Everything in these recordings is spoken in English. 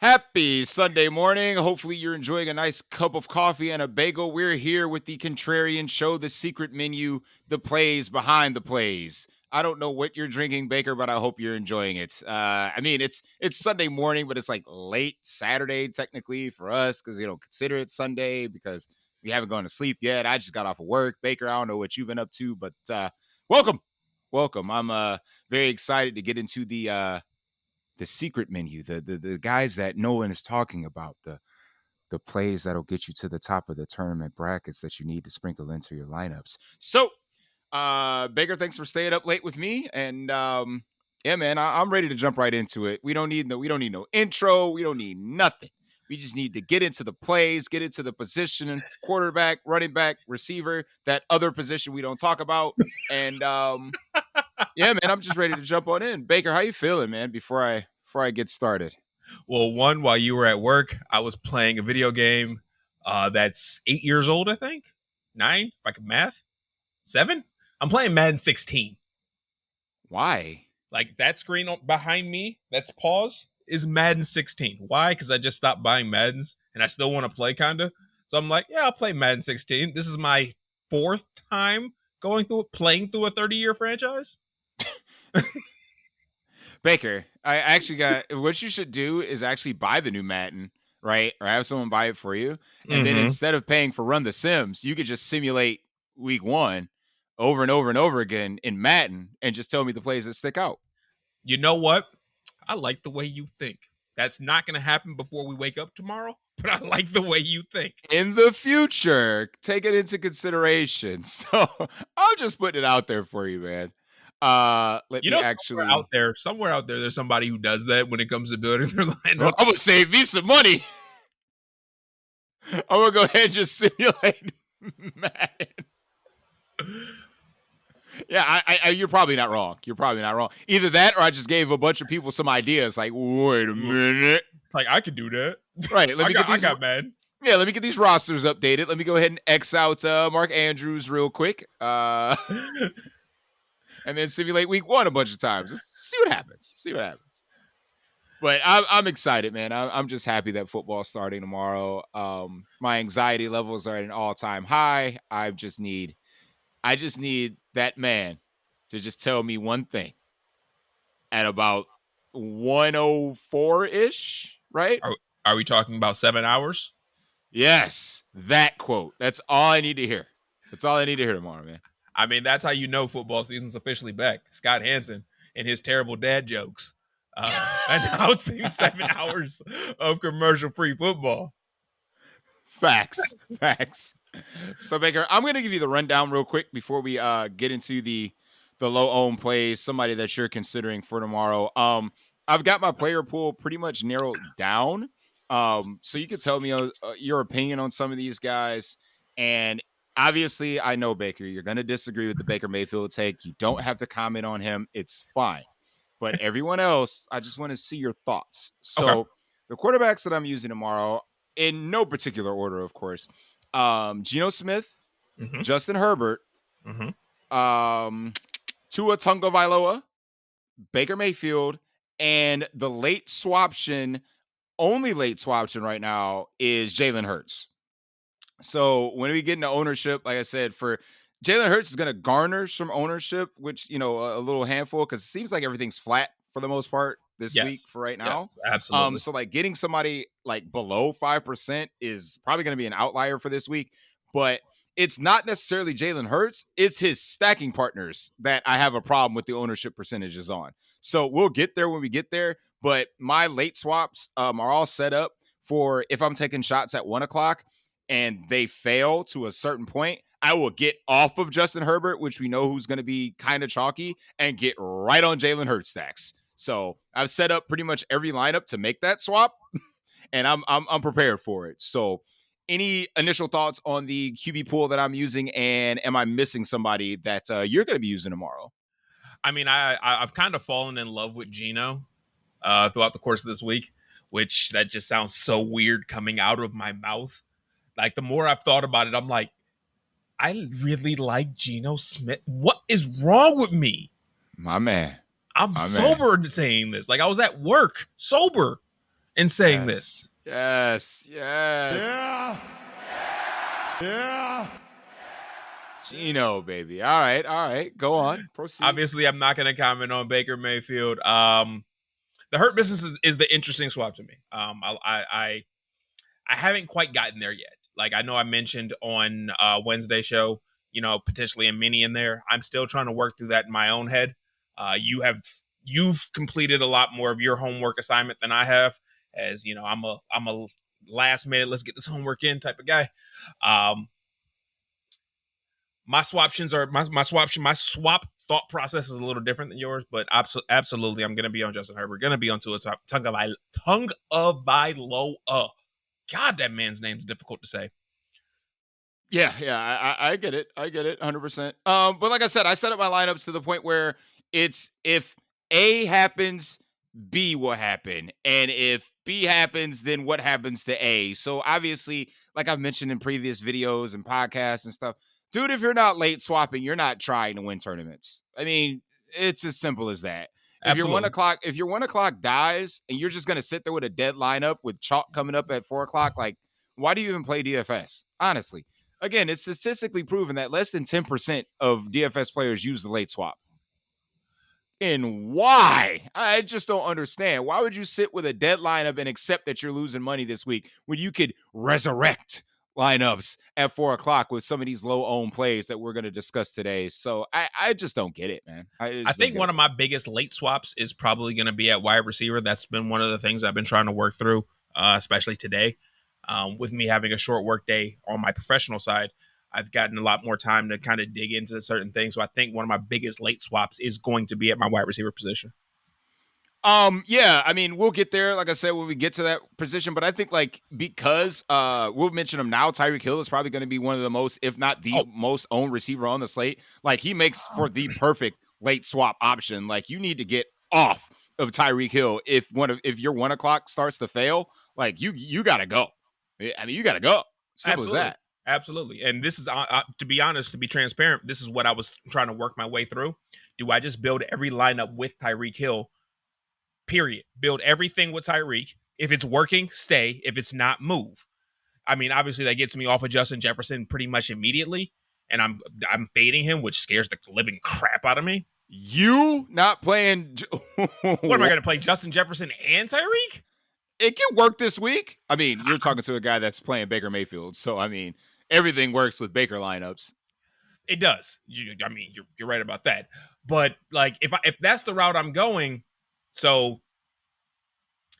Happy Sunday morning. Hopefully, you're enjoying a nice cup of coffee and a bagel. We're here with the Contrarian Show, the secret menu, the plays behind the plays. I don't know what you're drinking, Baker, but I hope you're enjoying it. It's Sunday morning, but it's like late Saturday technically for us because you don't consider it Sunday because we haven't gone to sleep yet. I just got off of work, Baker. I don't know what you've been up to, but welcome. I'm very excited to get into the secret menu, the guys that no one is talking about, the plays that'll get you to the top of the tournament brackets that you need to sprinkle into your lineups. So, Baker, thanks for staying up late with me. And yeah, man, I'm ready to jump right into it. We don't need no intro. We don't need nothing. We just need to get into the plays, get into the position, quarterback, running back, receiver, that other position we don't talk about. And yeah, man, I'm just ready to jump on in. Baker, how you feeling, man? Before I get started. Well, while you were at work, I was playing a video game that's 8 years old, I think. 9, if I can math. 7? I'm playing Madden 16. Why? Like that screen behind me, that's pause, is Madden 16. Why? Because I just stopped buying Maddens and I still want to play kind of. So I'm like, yeah, I'll play Madden 16. This is my 4th time playing through a 30-year franchise. Baker, I actually got what you should do is actually buy the new Madden, right? Or have someone buy it for you. And then instead of paying for Run the Sims, you could just simulate week 1 over and over and over again in Madden and just tell me the plays that stick out. You know what? I like the way you think. That's not going to happen before we wake up tomorrow, but I like the way you think. In the future, take it into consideration. So I'm just putting it out there for you, man. Somewhere out there, there's somebody who does that when it comes to building their lineups. Well, I'm gonna save me some money. I'm gonna go ahead and just simulate Madden. Yeah, you're probably not wrong. Either that, or I just gave a bunch of people some ideas. Like, wait a minute. It's like I could do that, right? I got Madden. Yeah, let me get these rosters updated. Let me go ahead and X out Mark Andrews real quick. And then simulate week 1 a bunch of times. Just see what happens. But I'm excited, man. I'm just happy that football's starting tomorrow. My anxiety levels are at an all-time high. I just need that man to just tell me one thing at about 104-ish, right? Are we talking about 7 hours? Yes, that quote. That's all I need to hear. That's all I need to hear tomorrow, man. I mean, that's how you know football season's officially back. Scott Hansen and his terrible dad jokes announcing 7 hours of commercial-free football. Facts. So, Baker, I'm going to give you the rundown real quick before we get into the low-owned plays, somebody that you're considering for tomorrow. I've got my player pool pretty much narrowed down. So you could tell me your opinion on some of these guys. And obviously, I know, Baker, you're going to disagree with the Baker Mayfield take. You don't have to comment on him. It's fine. But everyone else, I just want to see your thoughts. So okay. The quarterbacks that I'm using tomorrow, in no particular order, of course, Geno Smith, Justin Herbert, Tua Tagovailoa, Baker Mayfield, and the only late swaption right now is Jalen Hurts. So when we get into ownership, like I said, for Jalen Hurts is going to garner some ownership, which, a little handful, because it seems like everything's flat for the most part this week for right now. Yes, absolutely. So like getting somebody like below 5% is probably going to be an outlier for this week, but it's not necessarily Jalen Hurts. It's his stacking partners that I have a problem with the ownership percentages on. So we'll get there when we get there, but my late swaps are all set up for if I'm taking shots at 1:00 and they fail to a certain point, I will get off of Justin Herbert, which we know who's going to be kind of chalky, and get right on Jalen Hurts stacks. So I've set up pretty much every lineup to make that swap, and I'm prepared for it. So any initial thoughts on the QB pool that I'm using, and am I missing somebody that you're going to be using tomorrow? I mean, I've kind of fallen in love with Geno throughout the course of this week, which that just sounds so weird coming out of my mouth. Like, the more I've thought about it, I'm like, I really like Geno Smith. What is wrong with me? My man. I'm sober saying this. Like, I was at work, sober. in saying Yes. this. Yes. Yes. Yeah. Yeah. Gino, baby. All right. All right. Go on. Proceed. Obviously, I'm not going to comment on Baker Mayfield. The hurt business is the interesting swap to me. I haven't quite gotten there yet. Like I know I mentioned on Wednesday show, potentially a mini in there. I'm still trying to work through that in my own head. You've completed a lot more of your homework assignment than I have, as I'm a last minute, let's get this homework in type of guy. My swaptions are my swap thought process is a little different than yours, but absolutely, I'm going to be on Justin Herbert. Going to be on Tua Tagovailoa. God, that man's name's difficult to say. Yeah, I get it. I get it 100%. But like I said up my lineups to the point where it's if A happens, B will happen. And if B happens, then what happens to A? So obviously, like I've mentioned in previous videos and podcasts and stuff, dude, if you're not late swapping, you're not trying to win tournaments. I mean, it's as simple as that. Absolutely. If your 1 o'clock dies and you're just gonna sit there with a dead lineup with chalk coming up at 4 o'clock, like why do you even play DFS? Honestly. Again, it's statistically proven that less than 10% of DFS players use the late swap. And why? I just don't understand. Why would you sit with a dead lineup and accept that you're losing money this week when you could resurrect lineups at 4 o'clock with some of these low owned plays that we're going to discuss today? So I just don't get it, man. I think one of my biggest late swaps is probably going to be at wide receiver. That's been one of the things I've been trying to work through, especially today. With me having a short work day on my professional side, I've gotten a lot more time to kind of dig into certain things. So I think one of my biggest late swaps is going to be at my wide receiver position. Yeah, I mean, we'll get there, like I said, when we get to that position. But I think because we'll mention him now, Tyreek Hill is probably going to be one of the most, if not the most owned receiver on the slate. Like he makes for the perfect late swap option. Like you need to get off of Tyreek Hill if your 1 o'clock starts to fail. Like you gotta go. I mean, you got to go. Simple Absolutely. as that. Absolutely. And this is, to be honest, to be transparent, this is what I was trying to work my way through. Do I just build every lineup with Tyreek Hill? Period. Build everything with Tyreek. If it's working, stay. If it's not, move. I mean, obviously that gets me off of Justin Jefferson pretty much immediately, and I'm fading him, which scares the living crap out of me. You not playing? What am I going to play? Justin Jefferson and Tyreek? It can work this week. I mean, you're talking to a guy that's playing Baker Mayfield, so I mean, everything works with Baker lineups. It does. I mean, you're right about that. But like, if that's the route I'm going, so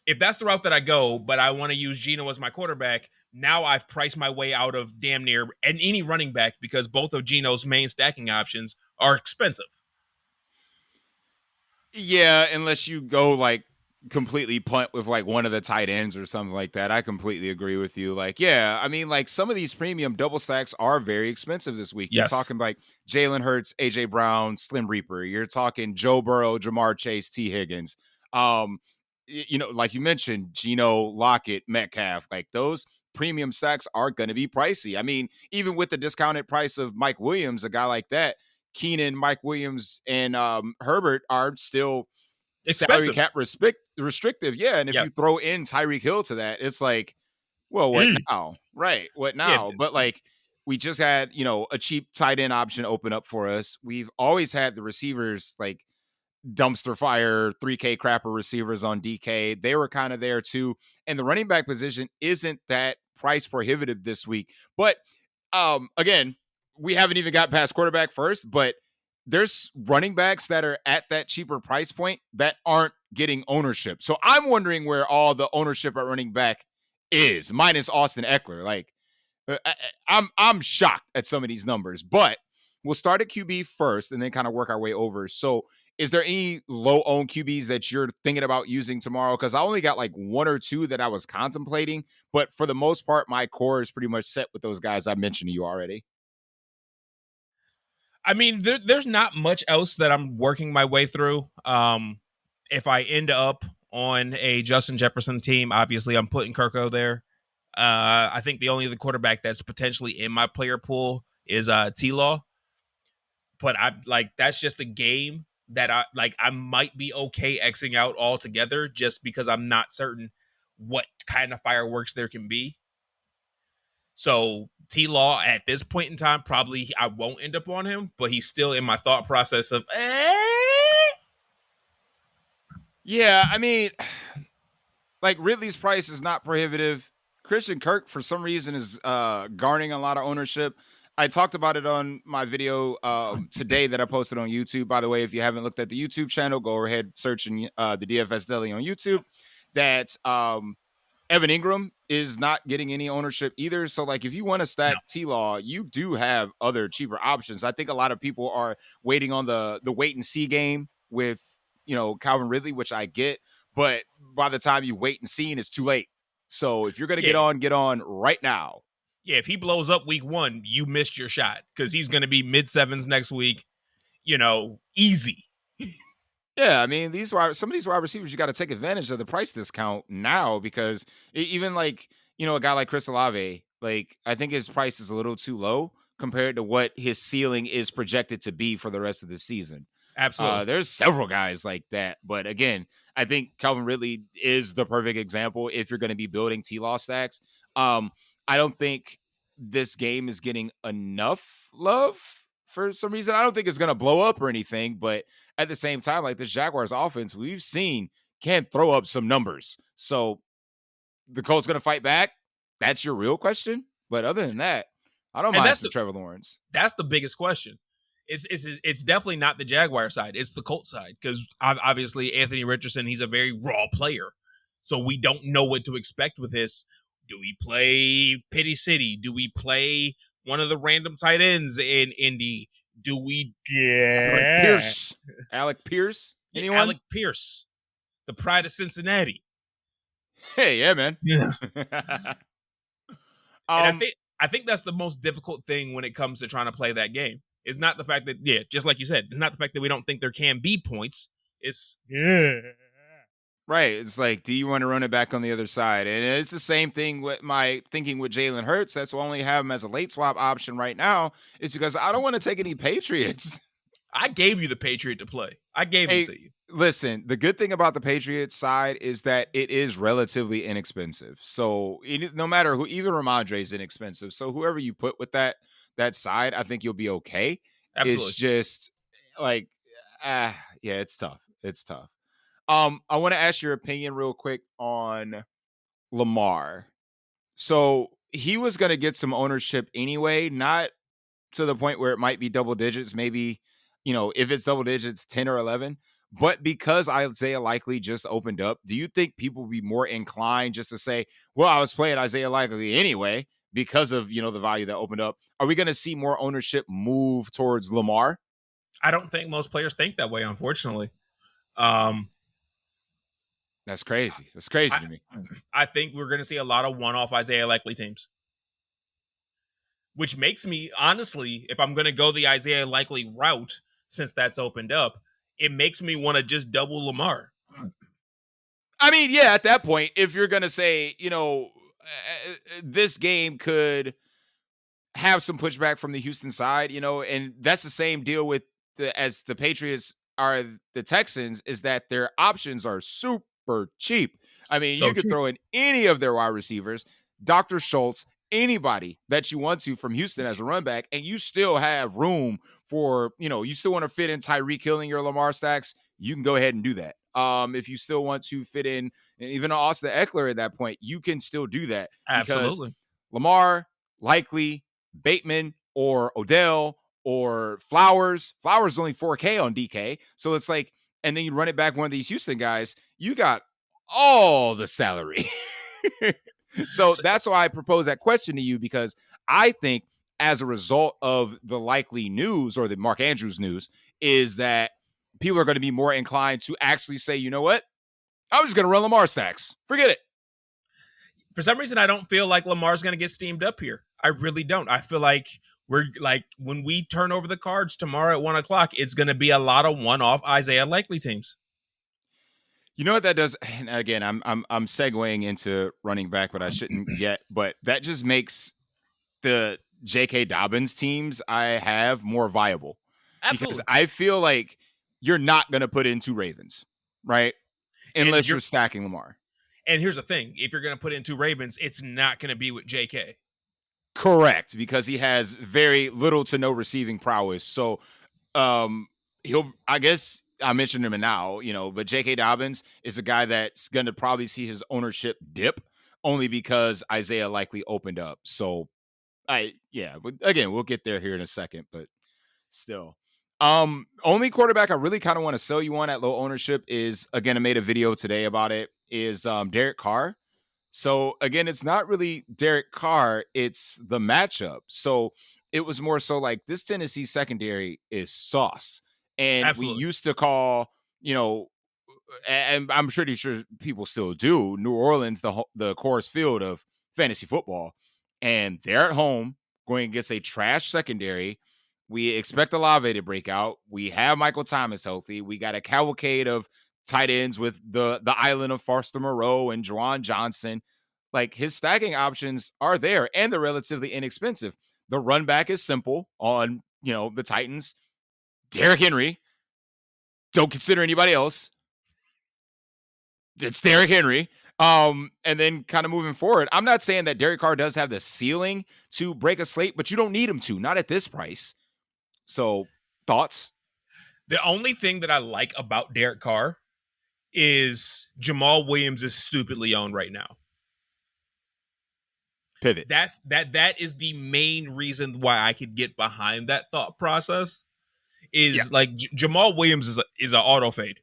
if that's the route that I go, but I want to use Geno as my quarterback, now I've priced my way out of damn near any running back because both of Geno's main stacking options are expensive. Yeah, unless you go completely punt with one of the tight ends or something like that. I completely agree with you. Yeah, I mean, some of these premium double stacks are very expensive this week. Yes. You're talking Jalen Hurts, AJ Brown, Slim Reaper. You're talking Joe Burrow, Jamar Chase, T. Higgins. Like you mentioned, Geno, Lockett, Metcalf. Those premium stacks are going to be pricey. I mean, even with the discounted price of Mike Williams, a guy like that, Keenan, Mike Williams, and Herbert are still expensive. Salary cap restrictive. Yeah. And if you throw in Tyreek Hill to that, it's well, what now? Right. What now? Yeah. But we just had, a cheap tight end option open up for us. We've always had the receivers dumpster fire 3K crapper receivers on DK. They were kind of there too. And the running back position isn't that price prohibitive this week. But again, we haven't even got past quarterback first, but there's running backs that are at that cheaper price point that aren't getting ownership. So I'm wondering where all the ownership at running back is, minus Austin Eckler. I'm shocked at some of these numbers, but we'll start at QB first and then kind of work our way over. So is there any low owned QBs that you're thinking about using tomorrow? Because I only got one or two that I was contemplating, but for the most part, my core is pretty much set with those guys I mentioned to you already. I mean, there's not much else that I'm working my way through. If I end up on a Justin Jefferson team, obviously I'm putting Kirko there. I think the only other quarterback that's potentially in my player pool is T-Law. But that's just a game that I might be okay Xing out altogether just because I'm not certain what kind of fireworks there can be. So T-Law at this point in time, probably I won't end up on him, but he's still in my thought process of, Yeah, I mean, like Ridley's price is not prohibitive. Christian Kirk, for some reason, is garnering a lot of ownership. I talked about it on my video today that I posted on YouTube. By the way, if you haven't looked at the YouTube channel, go ahead, search in the DFS Deli on YouTube. That Evan Ingram is not getting any ownership either. So, like, if you want to stack T-Law, you do have other cheaper options. I think a lot of people are waiting on the wait and see game with, Calvin Ridley, which I get. But by the time you wait and see, it's too late. So if you're going to get on right now. Yeah, if he blows up week 1, you missed your shot because he's going to be mid-sevens next week, easy. Yeah, I mean, some of these wide receivers, you got to take advantage of the price discount now because even like, a guy like Chris Olave, like I think his price is a little too low compared to what his ceiling is projected to be for the rest of the season. Absolutely. There's several guys like that. But again, I think Calvin Ridley is the perfect example if you're going to be building T-Law stacks. I don't think this game is getting enough love for some reason. I don't think it's going to blow up or anything, but at the same time, like this Jaguars offense, we've seen can throw up some numbers. So the Colts going to fight back? That's your real question. But other than that, I don't mind some Trevor Lawrence. That's the biggest question. It's definitely not the Jaguar side. It's the Colts side because obviously Anthony Richardson, he's a very raw player. So we don't know what to expect with this. Do we play Pity City? Do we play one of the random tight ends in Indy? Do we Alec Pierce? Anyone? Alec Pierce, the pride of Cincinnati. Hey, yeah, man. Yeah. And I think that's the most difficult thing when it comes to trying to play that game. It's not the fact that, just like you said, it's not the fact that we don't think there can be points. It's right. It's like, do you want to run it back on the other side? And it's the same thing with my thinking with Jalen Hurts. That's why I only have him as a late swap option right now. Is because I don't want to take any Patriots. I gave you the Patriot to play. I gave it to you. Listen, the good thing about the Patriots side is that it is relatively inexpensive. So no matter who, even Ramondre is inexpensive. So whoever you put with that side, I think you'll be okay. Absolutely. It's just like, it's tough. It's tough. I want to ask your opinion real quick on Lamar. So he was going to get some ownership anyway, not to the point where it might be double digits, maybe, if it's double digits, 10 or 11. But because Isaiah Likely just opened up, do you think people will be more inclined just to say, well, I was playing Isaiah Likely anyway because of, the value that opened up? Are we going to see more ownership move towards Lamar? I don't think most players think that way, unfortunately. That's crazy. That's crazy to me. I think we're going to see a lot of one-off Isaiah Likely teams. Which makes me, honestly, if I'm going to go the Isaiah Likely route, since that's opened up, it makes me want to just double Lamar. I mean, yeah, at that point, if you're going to say, this game could have some pushback from the Houston side, and that's the same deal with as the Patriots are the Texans, is that their options are super cheap. I mean, you could throw in any of their wide receivers, Dr. Schultz, anybody that you want to from Houston as a run back, and you still have room for, you still want to fit in Tyreek Hill in your Lamar stacks, you can go ahead and do that. If you still want to fit in even Austin Eckler at that point, you can still do that. Absolutely. Because Lamar, Likely, Bateman, or Odell, or Flowers. Flowers is only 4K on DK. So it's like, and then you run it back one of these Houston guys, you got all the salary. So that's why I propose that question to you, because I think as a result of the Likely news or the Mark Andrews news is that people are going to be more inclined to actually say, you know what? I'm just going to run Lamar stacks. Forget it. For some reason, I don't feel like Lamar's going to get steamed up here. I really don't. I feel like we're like when we turn over the cards tomorrow at 1:00, it's going to be a lot of one-off Isaiah Likely teams. You know what that does? And again, I'm segueing into running back, but I shouldn't yet. But that just makes the J.K. Dobbins teams I have more viable. Absolutely. Because I feel like you're not going to put in two Ravens, right? Unless you're stacking Lamar. And here's the thing: if you're going to put in two Ravens, it's not going to be with J.K. Correct, because he has very little to no receiving prowess. So I guess I mentioned him now, but J.K. Dobbins is a guy that's going to probably see his ownership dip only because Isaiah likely opened up. So but again, we'll get there here in a second, but still. Only quarterback I really kind of want to sell you on at low ownership is, again, I made a video today about it, is Derek Carr. So again, it's not really Derek Carr, it's the matchup. So it was more so like this Tennessee secondary is sauce. And we Absolutely. used to call, and I'm pretty sure people still do, New Orleans the Coors Field of fantasy football. And they're at home going against a trash secondary. We expect Olave to break out. We have Michael Thomas healthy. We got a cavalcade of tight ends with the island of Foster Moreau and Juwan Johnson. Like, his stacking options are there, and they're relatively inexpensive. The run back is simple on, the Titans. Derrick Henry. Don't consider anybody else. It's Derrick Henry. And then kind of moving forward, I'm not saying that Derek Carr does have the ceiling to break a slate, but you don't need him to, not at this price. So, thoughts? The only thing that I like about Derek Carr is Jamal Williams is stupidly owned right now. Pivot. That is the main reason why I could get behind that thought process. Is like Jamal Williams is an auto fade.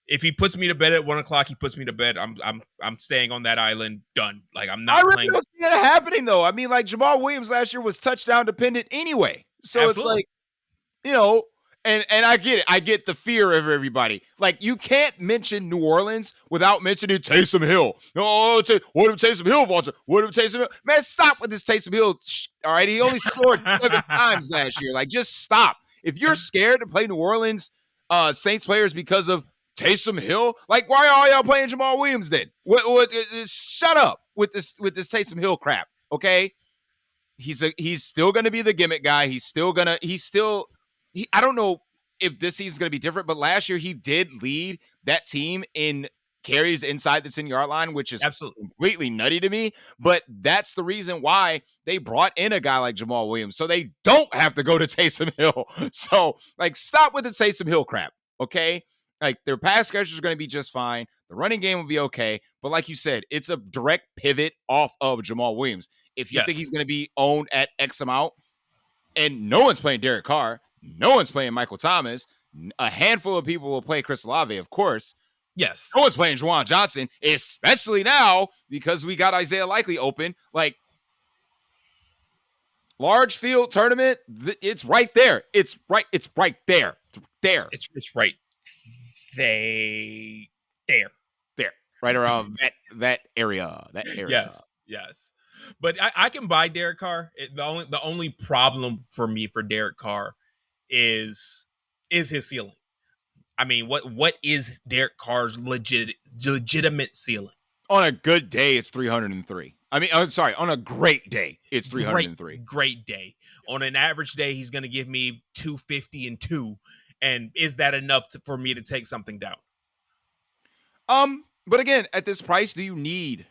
If he puts me to bed at 1 o'clock, he puts me to bed. I'm staying on that island. Done. Like, I'm not. I really playing. don't see that happening though. I mean, like, Jamal Williams last year was touchdown dependent anyway. So Absolutely. It's like, and I get it. I get the fear of everybody. Like, you can't mention New Orleans without mentioning Taysom Hill. No, what if Taysom Hill falls? What if Taysom Hill? Man, stop with this Taysom Hill. All right, he only scored 7 times last year. Like, just stop. If you're scared to play New Orleans Saints players because of Taysom Hill, like, why are all y'all playing Jamal Williams then? Shut up with this Taysom Hill crap. Okay, he's still gonna be the gimmick guy. I don't know if this season's going to be different, but last year he did lead that team in carries inside the 10-yard line, which is Absolutely completely nutty to me. But that's the reason why they brought in a guy like Jamal Williams, so they don't have to go to Taysom Hill. So, like, stop with the Taysom Hill crap, okay? Like, their pass catchers are going to be just fine. The running game will be okay. But like you said, it's a direct pivot off of Jamal Williams. If you think he's going to be owned at X amount, and no one's playing Derek Carr, no one's playing Michael Thomas, a handful of people will play Chris Olave, of course. Yes. No one's playing Juwan Johnson, especially now because we got Isaiah Likely open. Like, large field tournament, it's right there. It's right there. There. It's right there. Right around that area. That area. Yes. But I can buy Derek Carr. The only problem for me for Derek Carr is his ceiling. I mean, what is Derek Carr's legitimate ceiling? On a good day, it's 303. I mean, I'm sorry, on a great day, it's 303. Great day. On an average day, he's going to give me 250 and 2. And is that enough for me to take something down? But again, at this price, do you need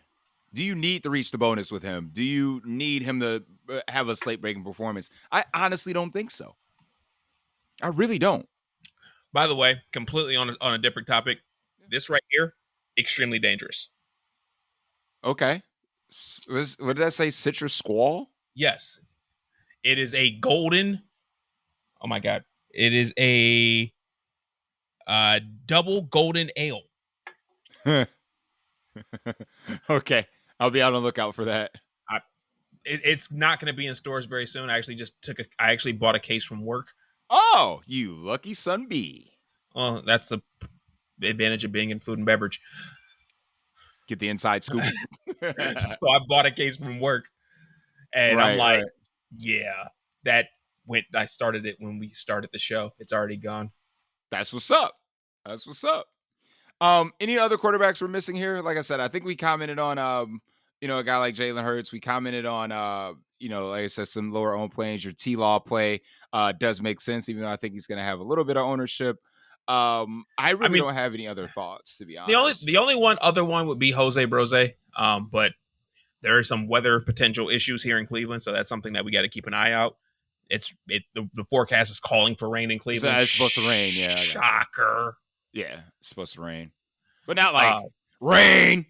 to reach the bonus with him? Do you need him to have a slate-breaking performance? I honestly don't think so. I really don't. By the way, completely on a different topic, this right here, extremely dangerous. Okay. What did I say? Citrus Squall? Yes. It is a golden. Oh my God. It is a double golden ale. Okay. I'll be out on the lookout for that. It's not going to be in stores very soon. I actually bought a case from work. Oh, you lucky son bee. Well, that's the advantage of being in food and beverage. Get the inside scoop. So I bought a case from work. And I'm like, yeah, I started it when we started the show. It's already gone. That's what's up. Any other quarterbacks we're missing here? Like I said, I think we commented on, a guy like Jalen Hurts. We commented on, like I said, some lower owned plays. Your T-Law play does make sense, even though I think he's going to have a little bit of ownership. I really mean, don't have any other thoughts, to be the honest. only other one would be Jose Brose. But there are some weather potential issues here in Cleveland, so that's something that we got to keep an eye out. The forecast is calling for rain in Cleveland. It's supposed to rain. Yeah, I got you. Shocker. Yeah, it's supposed to rain, but not like Uh, rain.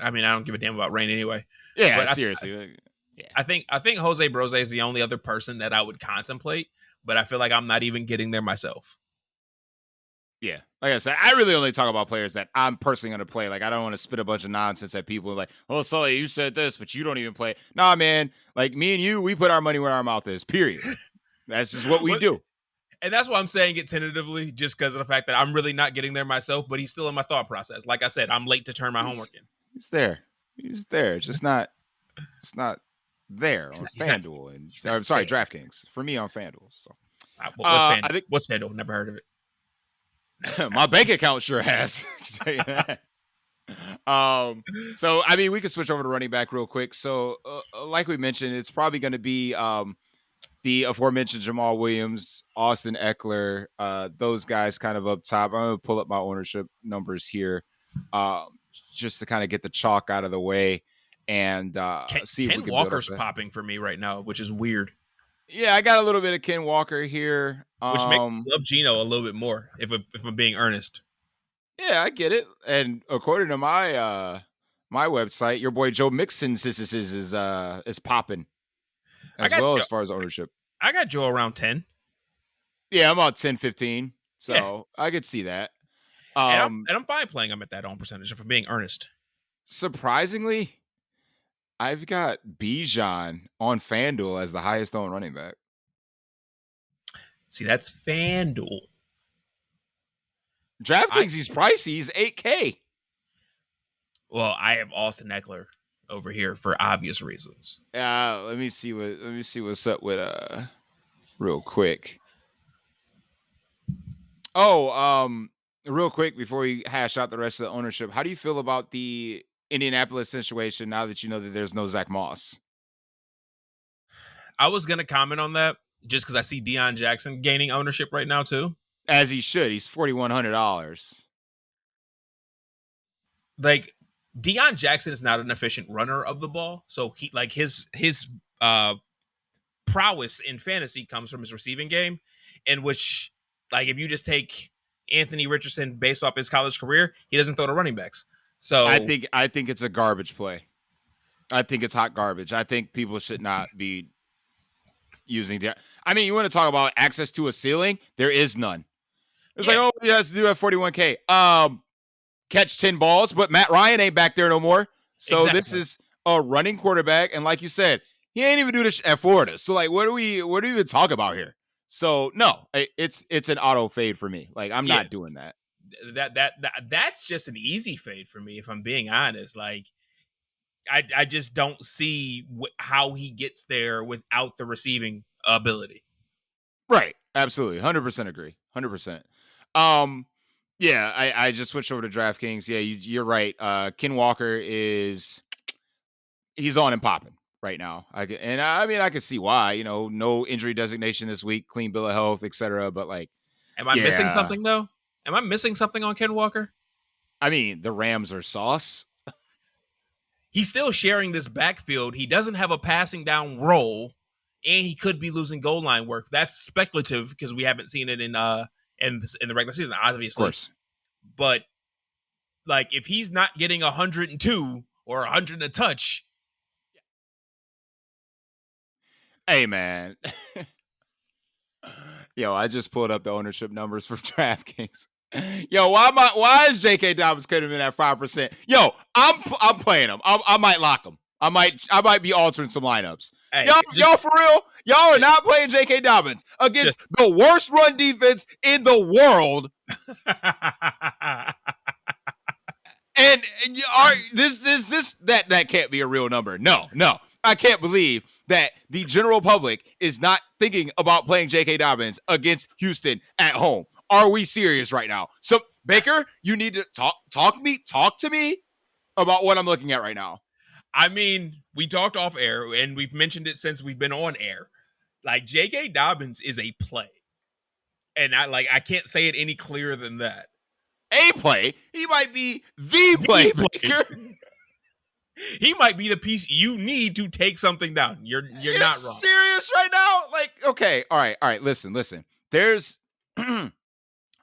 I mean, I don't give a damn about rain anyway. Yeah, But seriously. Yeah. I think Jose Brose is the only other person that I would contemplate, but I feel like I'm not even getting there myself. Yeah. Like I said, I really only talk about players that I'm personally going to play. Like, I don't want to spit a bunch of nonsense at people like, oh, Sully, you said this, but you don't even play. Nah, man. Like, me and you, we put our money where our mouth is, period. That's just what we do. And that's why I'm saying it tentatively, just because of the fact that I'm really not getting there myself, but he's still in my thought process. Like I said, I'm late to turn my homework in. He's there. He's there. Just not, it's not there on FanDuel. I'm sorry, DraftKings. For me on FanDuel. So. What's FanDuel? Never heard of it. My bank account sure has. Tell you that. So I mean, we could switch over to running back real quick. So, like we mentioned, it's probably going to be the aforementioned Jamal Williams, Austin Eckler, those guys kind of up top. I'm going to pull up my ownership numbers here, just to kind of get the chalk out of the way and see. Ken Walker's popping for me right now, which is weird. Yeah, I got a little bit of Ken Walker here, which makes me love Geno a little bit more. If I'm being earnest. Yeah, I get it. And according to my my website, your boy Joe Mixon's is popping as well as far as ownership. I got Joe around 10. Yeah, I'm about 10, 15. So yeah. I could see that. And I'm fine playing him at that own percentage if I'm being earnest. Surprisingly, I've got Bijan on FanDuel as the highest owned running back. See, that's FanDuel. DraftKings, he's pricey. He's $8K. Well, I have Austin Eckler over here for obvious reasons. Let me see what's up with real quick. Real quick before we hash out the rest of the ownership, how do you feel about the Indianapolis situation now that you know that there's no Zach Moss? I was gonna comment on that just because I see Deion Jackson gaining ownership right now too. As he should. He's $4,100. Like Deion Jackson is not an efficient runner of the ball, so he like his prowess in fantasy comes from his receiving game, in which like if you just take Anthony Richardson based off his college career, he doesn't throw to running backs. So I think it's a garbage play. I think it's hot garbage. I think people should not be using that. I mean, you want to talk about access to a ceiling? There is none. It's like, oh, he has to do at 41K. Catch 10 balls, but Matt Ryan ain't back there no more. So exactly. This is a running quarterback, and like you said, he ain't even do this at Florida. So like, what do we even talk about here? So no, it's an auto fade for me. Like I'm not doing that. That's just an easy fade for me, if I'm being honest. Like I just don't see how he gets there without the receiving ability. Right. Absolutely. 100% agree. 100%. Yeah, I just switched over to DraftKings. Yeah, you're right. Ken Walker he's on and popping right now. I can see why. You know, no injury designation this week, clean bill of health, etc. But like, am I missing something though? Am I missing something on Ken Walker? I mean, the Rams are sauce. He's still sharing this backfield. He doesn't have a passing down role, and he could be losing goal line work. That's speculative because we haven't seen it in the regular season, obviously. Of course. But like, if he's not getting 102 or 100 a touch, hey man, yo, I just pulled up the ownership numbers for DraftKings. Yo, why is J.K. Dobbins cutting in at 5%? Yo, I'm playing him. I might lock him. I might be altering some lineups. Hey, y'all for real? Y'all are not playing J.K. Dobbins against the worst run defense in the world. And that can't be a real number. No. I can't believe that the general public is not thinking about playing J.K. Dobbins against Houston at home. Are we serious right now? So Baker, you need to talk to me about what I'm looking at right now. I mean, we talked off air and we've mentioned it since we've been on air. Like J.K. Dobbins is a play. And I can't say it any clearer than that. A play. He might be the playmaker. He might be the piece you need to take something down. You're not wrong. Serious right now? Like, okay, all right. Listen. There's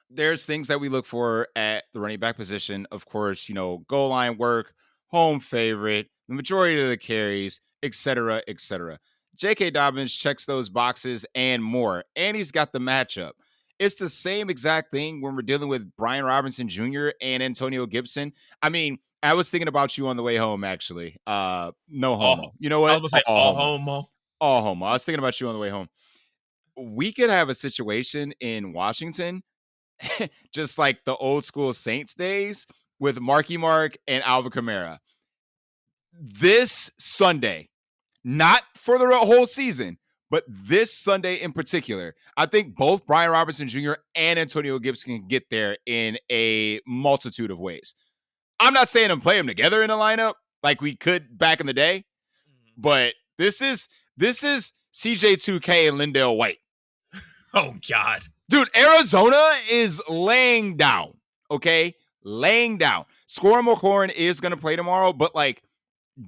there's things that we look for at the running back position. Of course, goal line work, home favorite, the majority of the carries, etc., etc. J.K. Dobbins checks those boxes and more, and he's got the matchup. It's the same exact thing when we're dealing with Brian Robinson Jr. and Antonio Gibson. I mean, I was thinking about you on the way home, actually. No homo. You know what? I was going to say all homo. All homo. I was thinking about you on the way home. We could have a situation in Washington, just like the old school Saints days, with Marky Mark and Alvin Kamara. This Sunday, not for the whole season, but this Sunday in particular, I think both Brian Robinson Jr. and Antonio Gibson can get there in a multitude of ways. I'm not saying I'm playing them together in a lineup like we could back in the day, but this is CJ2K and Lindale White. Oh, God. Dude, Arizona is laying down, okay? Laying down. Scorer McLaurin is going to play tomorrow, but,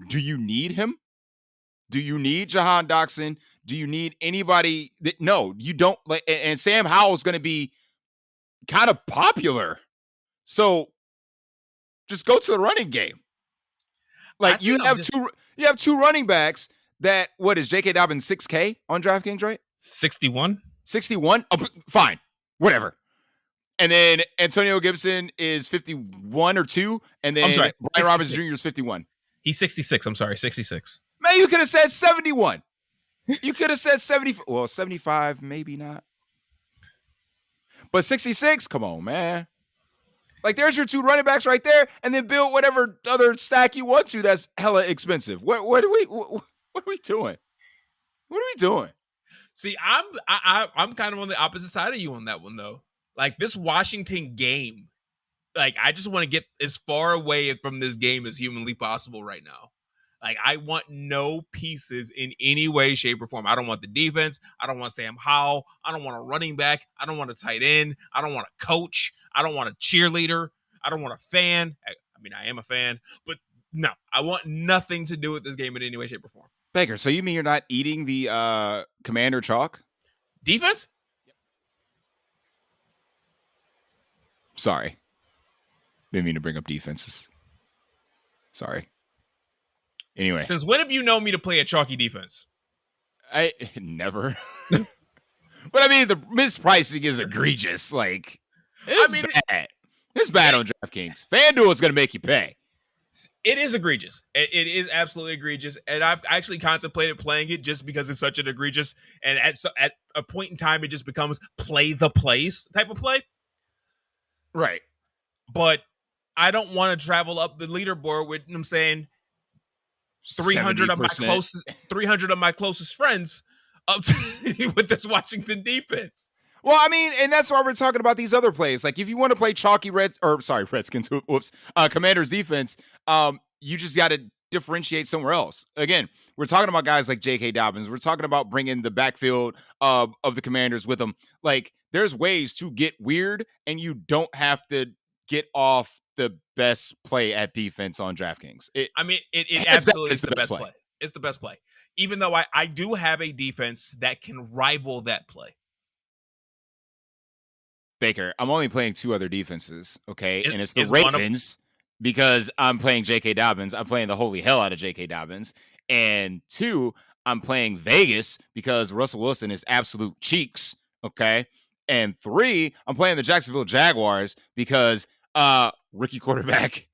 do you need him? Do you need Jahan Doxson? Do you need anybody? No, you don't. And Sam Howell's going to be kind of popular. So just go to the running game. You have two running backs that, what is J.K. Dobbins 6K on DraftKings, right? 61? 61? Oh, fine. Whatever. And then Antonio Gibson is 51 or 2. And then Brian Robinson Jr. is 51. He's 66. I'm sorry, 66. Man, you could have said 71. You could have said 70. Well, 75, maybe not. But 66, come on, man. There's your two running backs right there, and then build whatever other stack you want to that's hella expensive. What are we doing? What are we doing? See, I'm kind of on the opposite side of you on that one, though. This Washington game, I just want to get as far away from this game as humanly possible right now. I want no pieces in any way, shape, or form. I don't want the defense. I don't want Sam Howell. I don't want a running back. I don't want a tight end. I don't want a coach. I don't want a cheerleader. I don't want a fan. I am a fan, but no, I want nothing to do with this game in any way, shape, or form. Baker, so you mean you're not eating the Commander chalk? Defense? Yep. Sorry. Didn't mean to bring up defenses. Sorry. Anyway. Since when have you known me to play a chalky defense? I never. But the mispricing is egregious. It's bad. It's bad on DraftKings. FanDuel is going to make you pay. It is egregious. It is absolutely egregious. And I've actually contemplated playing it just because it's such an egregious. And at a point in time, it just becomes play the plays type of play. Right. But I don't want to travel up the leaderboard with, 300 of my closest friends up to, with this Washington defense. Well, and that's why we're talking about these other plays. If you want to play chalky Redskins, Commanders defense, you just got to differentiate somewhere else. Again, we're talking about guys like J.K. Dobbins. We're talking about bringing the backfield of the Commanders with them. There's ways to get weird, and you don't have to get off the best play at defense on DraftKings. It absolutely is the best play. It's the best play. Even though I do have a defense that can rival that play. Baker, I'm only playing two other defenses, okay? And it's the Ravens because I'm playing J.K. Dobbins. I'm playing the holy hell out of J.K. Dobbins. And two, I'm playing Vegas because Russell Wilson is absolute cheeks, okay? And three, I'm playing the Jacksonville Jaguars because rookie quarterback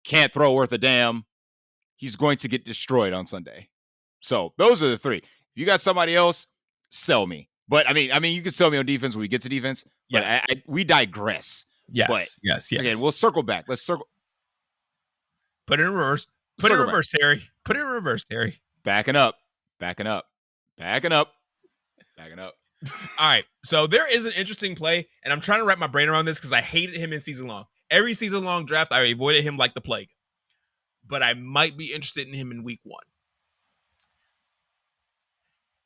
can't throw worth a damn. He's going to get destroyed on Sunday. So those are the three. If you got somebody else, sell me. But you can sell me on defense when we get to defense. But yes. We digress. Yes. But, yes. Again, we'll circle back. Let's circle. Put it in reverse. Put it in reverse, Terry. Put it in reverse, Terry. Backing up. All right. So there is an interesting play, and I'm trying to wrap my brain around this because I hated him in season long. Every season long draft, I avoided him like the plague. But I might be interested in him in week 1.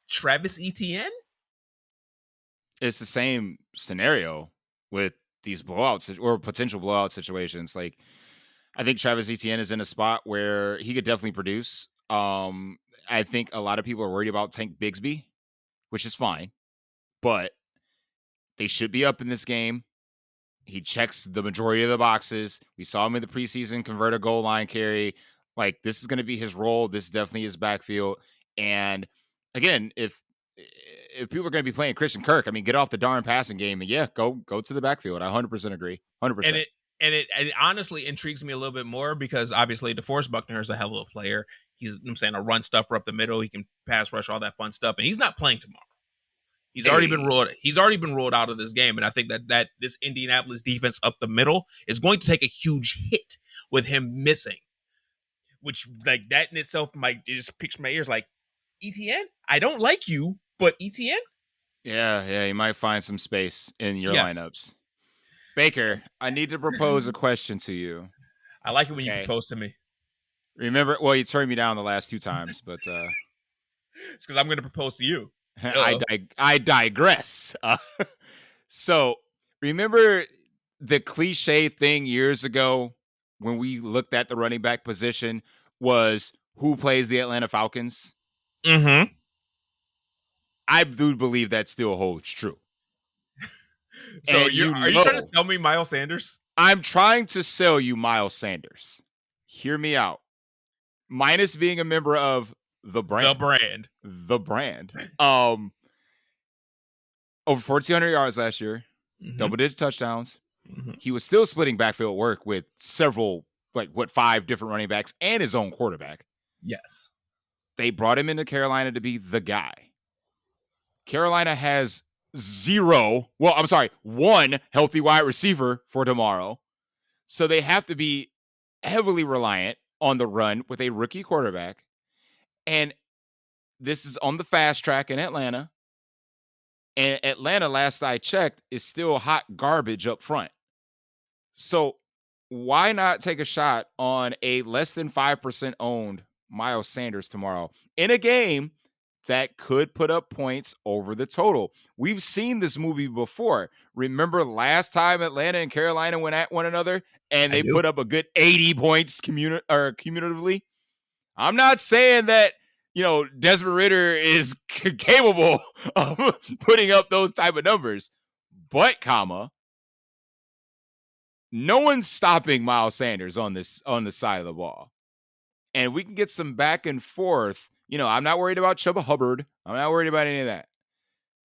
Travis Etienne? it's the same scenario with these blowouts or potential blowout situations. Like, I think Travis Etienne is in a spot where he could definitely produce. I think a lot of people are worried about Tank Bigsby, which is fine, but they should be up in this game. He checks the majority of the boxes. We saw him in the preseason convert a goal line carry. Like, this is going to be his role. This is definitely his backfield. And again, if people are going to be playing Christian Kirk, I mean, get off the darn passing game and go to the backfield. I 100% agree. 100%. And it honestly intrigues me a little bit more because obviously DeForest Buckner is a hell of a player. He's, I'm saying, a run stuffer up the middle. He can pass rush, all that fun stuff, and he's not playing tomorrow. He's already been ruled. He's already been ruled out of this game, and I think that this Indianapolis defense up the middle is going to take a huge hit with him missing. Which, like, that in itself might just picks my ears. Like, ETN, I don't like you, but ETN. Yeah, you might find some space in your lineups. Baker, I need to propose a question to you. I like it when you propose to me. Remember, well, you turned me down the last 2 times, but it's because I'm going to propose to you. I digress. So remember the cliche thing years ago when we looked at the running back position was who plays the Atlanta Falcons? Mm-hmm. I do believe that still holds true. So are you trying to sell me Miles Sanders? I'm trying to sell you Miles Sanders. Hear me out. Minus being a member of the brand. Over 1,400 yards last year, double-digit touchdowns. Mm-hmm. He was still splitting backfield work with several, 5 different running backs and his own quarterback. Yes. They brought him into Carolina to be the guy. Carolina has 1 healthy wide receiver for tomorrow. So they have to be heavily reliant on the run with a rookie quarterback. And this is on the fast track in Atlanta. And Atlanta, last I checked, is still hot garbage up front. So why not take a shot on a less than 5% owned Miles Sanders tomorrow in a game that could put up points over the total? We've seen this movie before. Remember last time Atlanta and Carolina went at one another and they put up a good 80 points cumulatively? I'm not saying that, Desmond Ridder is capable of putting up those type of numbers, but no one's stopping Miles Sanders on the side of the ball. And we can get some back and forth. I'm not worried about Chuba Hubbard. I'm not worried about any of that.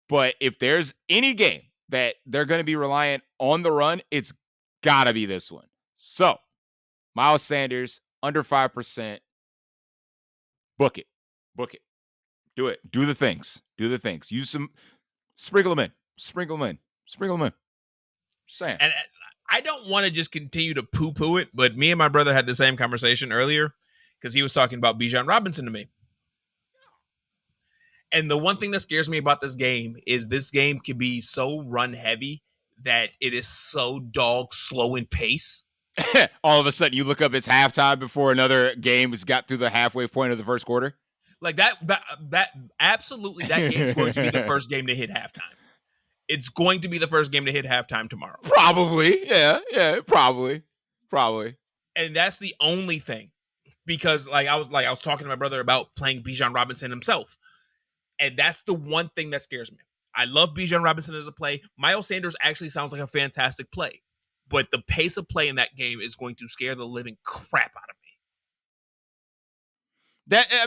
But if there's any game that they're going to be reliant on the run, it's got to be this one. So, Miles Sanders, under 5%. Book it. Do it. Do the things. Use some, sprinkle them in. Just saying. And I don't want to just continue to poo-poo it, but me and my brother had the same conversation earlier because he was talking about Bijan Robinson to me. And the one thing that scares me about this game is this game can be so run heavy that it is so dog slow in pace. All of a sudden you look up, it's halftime before another game has got through the halfway point of the first quarter. Like that absolutely, that game is going to be the first game to hit halftime. It's going to be the first game to hit halftime tomorrow. Probably. Yeah, probably. And that's the only thing. Because I was talking to my brother about playing Bijan Robinson himself. And that's the one thing that scares me. I love Bijan Robinson as a play. Miles Sanders actually sounds like a fantastic play. But the pace of play in that game is going to scare the living crap out of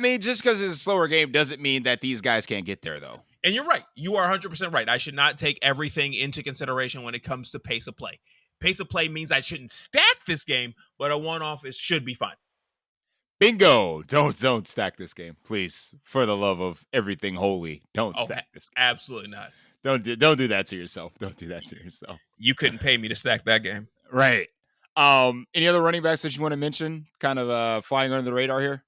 me. Just because it's a slower game doesn't mean that these guys can't get there, though. And you're right. You are 100% right. I should not take everything into consideration when it comes to pace of play. Pace of play means I shouldn't stack this game, but a one-off should be fine. Bingo. Don't stack this game, please. For the love of everything holy, don't stack this game. Absolutely not. Don't do that to yourself. You couldn't pay me to stack that game. Right. Any other running backs that you want to mention? Kind of flying under the radar here.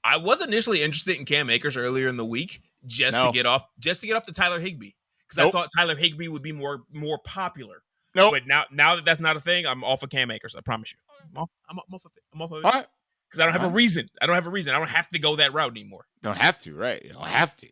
I was initially interested in Cam Akers earlier in the week just to get off the Tyler Higbee because I thought Tyler Higbee would be more popular. Nope. But now that that's not a thing, I'm off of Cam Akers. I promise you. I'm off of it. All right. Because I don't have a reason. I don't have to go that route anymore. Don't have to, right? You don't have to.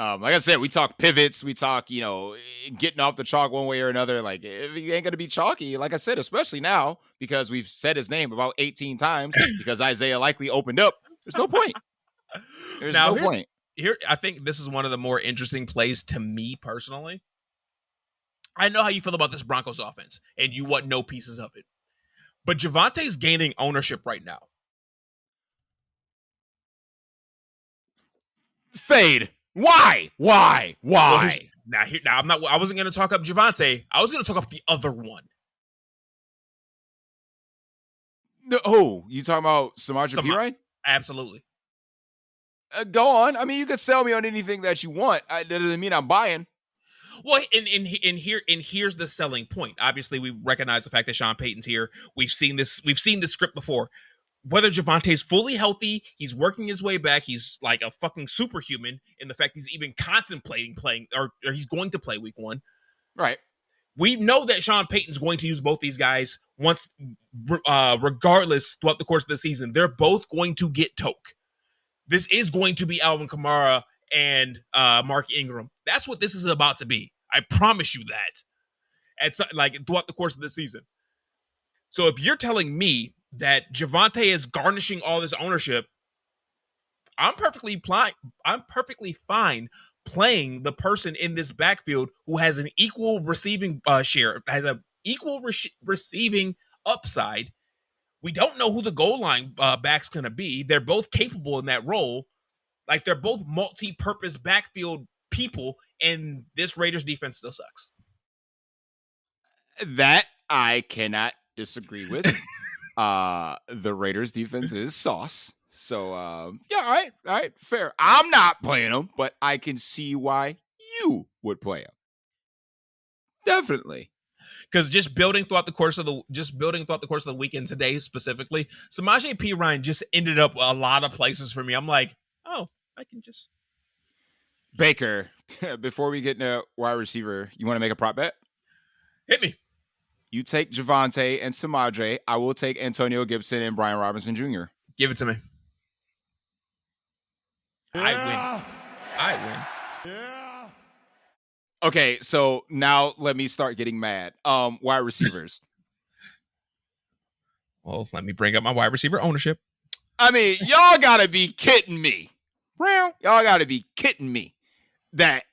Like I said, we talk pivots, we talk, getting off the chalk one way or another. Like, if he ain't going to be chalky, like I said, especially now, because we've said his name about 18 times because Isaiah likely opened up. There's no point. There's Now, no point. Here, I think this is one of the more interesting plays to me personally. I know how you feel about this Broncos offense, and you want no pieces of it. But Javonte's gaining ownership right now. Fade. Why? Well, now I'm not. I wasn't going to talk up Javonte. I was going to talk up the other one. Oh, you talking about Samaje Perine? Absolutely. Go on. I mean, you could sell me on anything that you want. That doesn't mean I'm buying. Well, here's the selling point. Obviously, we recognize the fact that Sean Payton's here. We've seen this script before. Whether Javonte's fully healthy, he's working his way back. He's like a fucking superhuman in the fact he's even contemplating playing, or he's going to play week 1. Right. We know that Sean Payton's going to use both these guys once, regardless, throughout the course of the season. They're both going to get toke. This is going to be Alvin Kamara and Mark Ingram. That's what this is about to be. I promise you that. Throughout the course of the season. So if you're telling me that Javonte is garnishing all this ownership, I'm perfectly fine playing the person in this backfield who has an equal receiving share, has an equal receiving upside. We don't know who the goal line back's going to be. They're both capable in that role. Like, they're both multi-purpose backfield people, and this Raiders defense still sucks. That I cannot disagree with. The Raiders defense is sauce. So, yeah, all right, fair. I'm not playing them, but I can see why you would play them. Definitely. Because just building throughout the course of the weekend today specifically, Samaje Perine just ended up a lot of places for me. I'm like, oh, I can just. Baker, before we get into wide receiver, you want to make a prop bet? Hit me. You take Javonte and Samaje. I will take Antonio Gibson and Brian Robinson Jr. Give it to me. Yeah. I win. Yeah. Okay, so now let me start getting mad. Wide receivers. Well, let me bring up my wide receiver ownership. I mean, y'all gotta be kidding me. Well, y'all gotta be kidding me that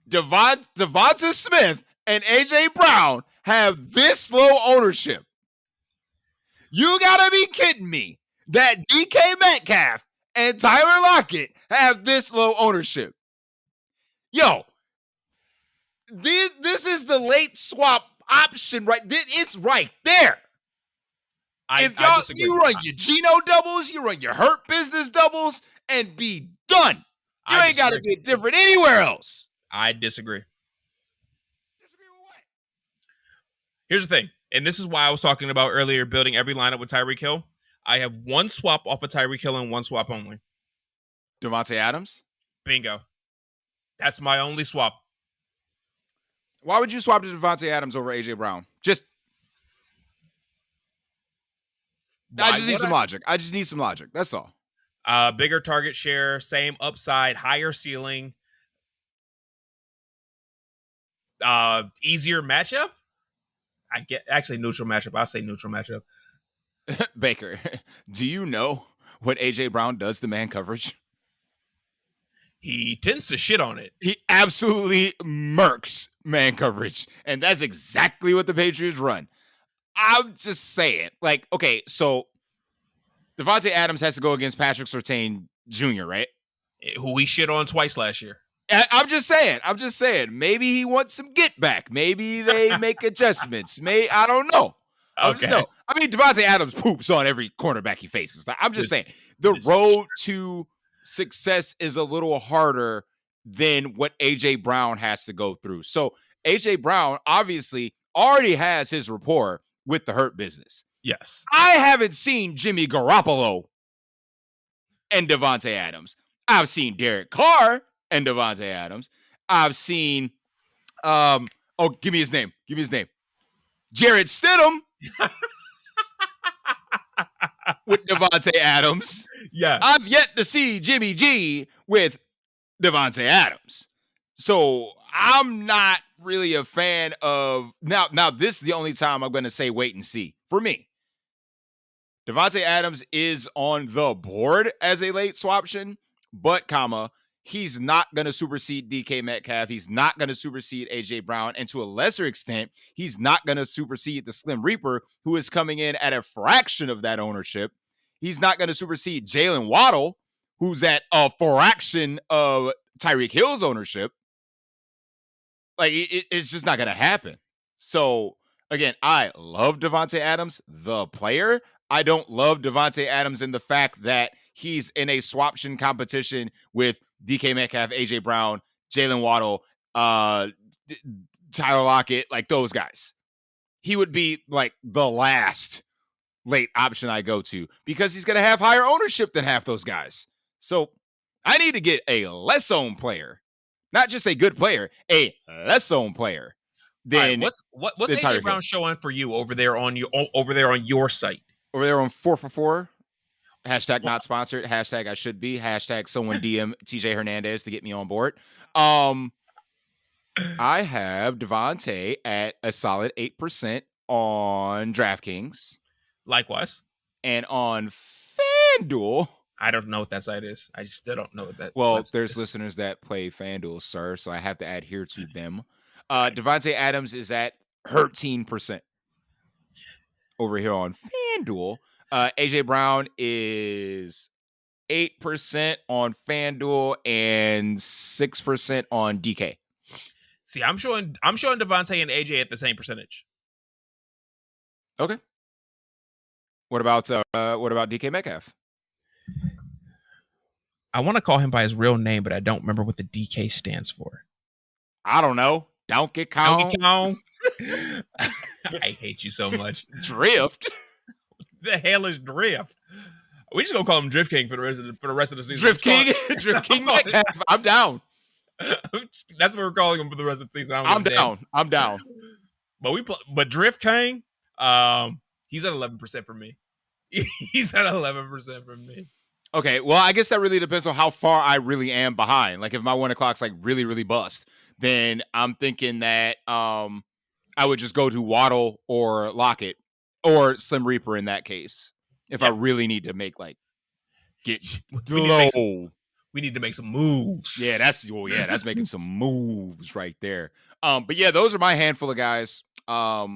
Devonta Smith and AJ Brown have this low ownership. You gotta be kidding me that DK Metcalf and Tyler Lockett have this low ownership. Yo, this is the late swap option, right? It's right there. You run your Geno doubles, you run your Hurt Business doubles, and be done. You ain't got to get different anywhere else. I disagree. Disagree with what? Here's the thing, and this is why I was talking about earlier, building every lineup with Tyreek Hill. I have one swap off of Tyreek Hill and one swap only. Davante Adams? Bingo. That's my only swap. Why would you swap to Davante Adams over AJ Brown? I just need some logic. I just need some logic. That's all. Bigger target share, same upside, higher ceiling. Easier matchup? Neutral matchup. I'll say neutral matchup. Baker, do you know what AJ Brown does to man coverage? He tends to shit on it. He absolutely murks man coverage. And that's exactly what the Patriots run. I'm just saying. Like, okay, so Davante Adams has to go against Patrick Surtain Jr., right? Who he shit on twice last year. I'm just saying. Maybe he wants some get back. Maybe they make adjustments. I don't know. Okay. I mean, Davante Adams poops on every cornerback he faces. I'm just saying. The road to success is a little harder than what AJ Brown has to go through. So AJ Brown obviously already has his rapport with the Hurt Business. Yes. I haven't seen Jimmy Garoppolo and Davante Adams. I've seen Derek Carr and Davante Adams. I've seen give me his name. Jarrett Stidham with Davante Adams. Yeah. I've yet to see Jimmy G with Davante Adams. So I'm not really a fan of now. This is the only time I'm going to say wait and see for me. Devontae Adams is on the board as a late swaption, but he's not going to supersede DK Metcalf. He's not going to supersede AJ Brown, and to a lesser extent, he's not going to supersede the Slim Reaper, who is coming in at a fraction of that ownership. He's not going to supersede Jalen Waddle, who's at a fraction of Tyreek Hill's ownership. Like, it's just not going to happen. So, again, I love Devontae Adams, the player. I don't love Devontae Adams in the fact that he's in a swaption competition with DK Metcalf, AJ Brown, Jalen Waddle, Tyler Lockett, like those guys. He would be like the last late option I go to because he's going to have higher ownership than half those guys. So I need to get a less owned player, not just a good player, a less owned player. Then what's AJ Brown showing for you over there on your site? Over there on 4for4. Hashtag not sponsored. Hashtag I should be. Hashtag someone DM TJ Hernandez to get me on board. I have Devontae at a solid 8% on DraftKings. Likewise. And on FanDuel. I don't know what that site is. I still don't know what that Well, there's listeners that play FanDuel, sir, so I have to adhere to them. Devontae Adams is at 13%. Over here on FanDuel. AJ Brown is 8% on FanDuel and 6% on DK. See, I'm showing Devontae and AJ at the same percentage. Okay. What about DK Metcalf? I want to call him by his real name, but I don't remember what the DK stands for. I don't know. Donkey Kong. I hate you so much. Drift. The hell is Drift? We just gonna call him Drift King for the rest of the season. Drift King. Drift King Metcalf. I'm down. That's what we're calling him for the rest of the season. I'm down. But Drift King, he's at 11% for me. He's at 11% for me. Okay, well, I guess that really depends on how far I really am behind. Like, if my 1 o'clock's like really, really bust, then I'm thinking that I would just go to Waddle or Lockett or Slim Reaper in that case. If I really need to make get low. We need to make some moves. Yeah, that's making some moves right there. But yeah, those are my handful of guys. At